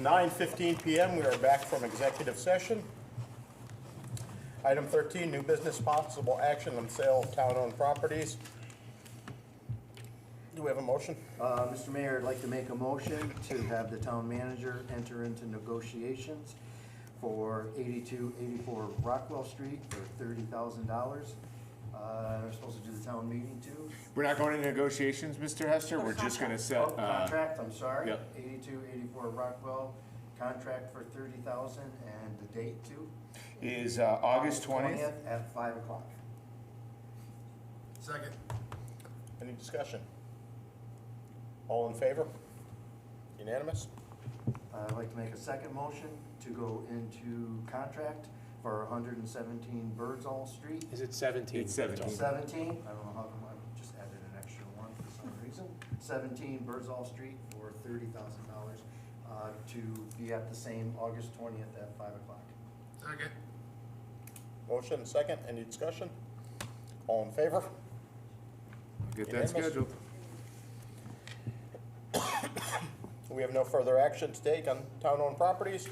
9:15 PM. We are back from executive session. Item 13, new business, possible action on sale of town-owned properties. Do we have a motion? Mr. Mayor, I'd like to make a motion to have the town manager enter into negotiations for 8284 Rockwell Street for $30,000. We're supposed to do the town meeting too. We're not going into negotiations, Mr. Hester, we're just gonna set, Oh, contract, I'm sorry. Yep. 8284 Rockwell, contract for $30,000 and the date too? is August 20th. At 5 o'clock. Second. Any discussion? All in favor? Unanimous? I'd like to make a second motion to go into contract for 117 Birdsall Street. Is it 17? It's 17. 17, I don't know how come I just added an extra one for some reason. 17 Birdsall Street for $30,000 to be at the same August 20th at 5 o'clock. Second. Motion, second, any discussion? All in favor? Get that Unanimous? scheduled. We have no further action to take on town-owned properties.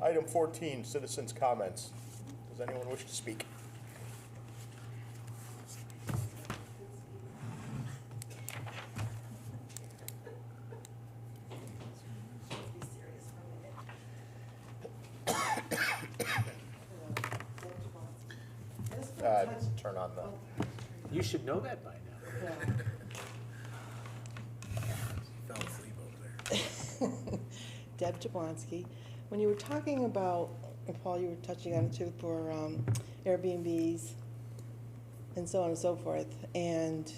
Item 14, citizens' comments. Does anyone wish to speak? Turn on the, You should know that by now. Fell asleep over there. Deb Jablonski. When you were talking about, and Paul, you were touching on it too, for Airbnbs and so on and so forth. And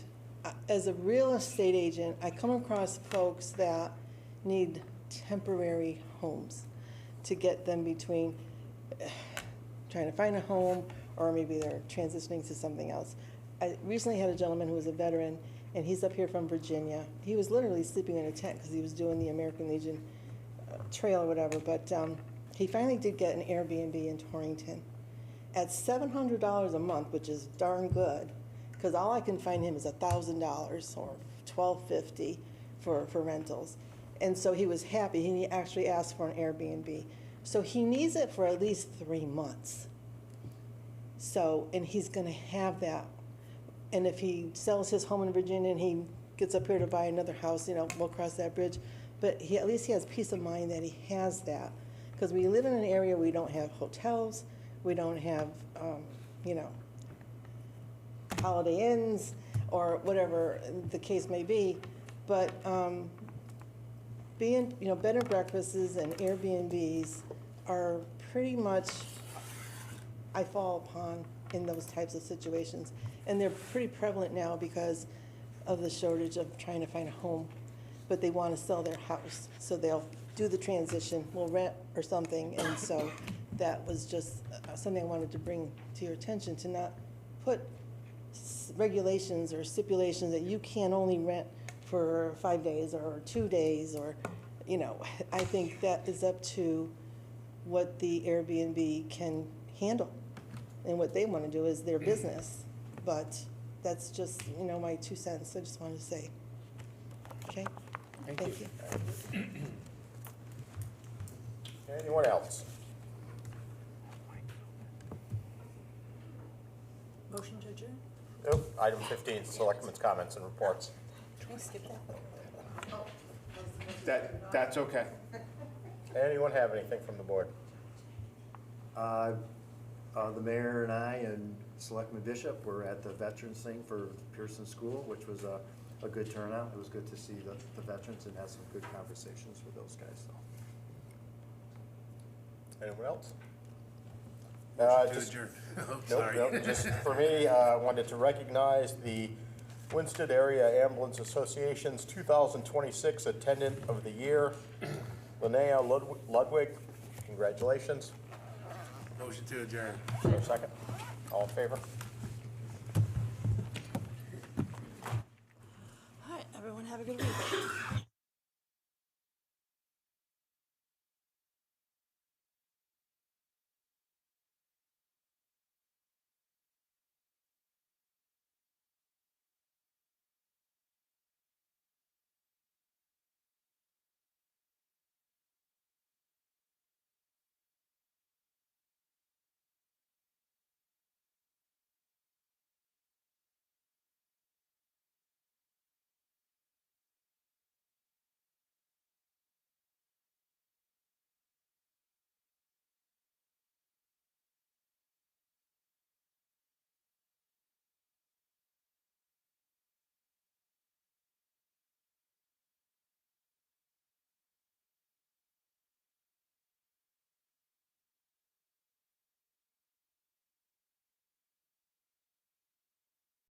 as a real estate agent, I come across folks that need temporary homes to get them between trying to find a home, or maybe they're transitioning to something else. I recently had a gentleman who was a veteran, and he's up here from Virginia. He was literally sleeping in a tent because he was doing the American Legion trail or whatever, but he finally did get an Airbnb in Torrington at $700 a month, which is darn good, because all I can find him is $1,000 or $1,250 for rentals. And so he was happy. He actually asked for an Airbnb. So he needs it for at least 3 months. So, and he's gonna have that. And if he sells his home in Virginia and he gets up here to buy another house, you know, we'll cross that bridge. But at least he has peace of mind that he has that. Because we live in an area where we don't have hotels, we don't have, you know, Holiday Inns or whatever the case may be. But being, you know, bed and breakfasts and Airbnbs are pretty much, I fall upon in those types of situations. And they're pretty prevalent now because of the shortage of trying to find a home. But they want to sell their house, so they'll do the transition, will rent or something. And so that was just something I wanted to bring to your attention, to not put regulations or stipulations that you can only rent for 5 days or 2 days, or, you know, I think that is up to what the Airbnb can handle. And what they want to do is their business. But that's just, you know, my 2 cents. I just wanted to say. Okay? Thank you. Anyone else? Motion to adjourn? Nope. Item 15, selectmen's comments and reports. Can I skip that? That's okay. Anyone have anything from the board? The mayor and I and Selectman Bishop were at the veterans thing for Pearson School, which was a good turnout. It was good to see the veterans and have some good conversations with those guys. So. Anyone else? Just adjourn. Oh, Nope, sorry. nope. Just for me, I wanted to recognize the Winston Area Ambulance Association's 2026 Attendant of the Year, Linnea Ludwig. Congratulations. Motion to adjourn. For a second. All in favor? All right, everyone have a good week.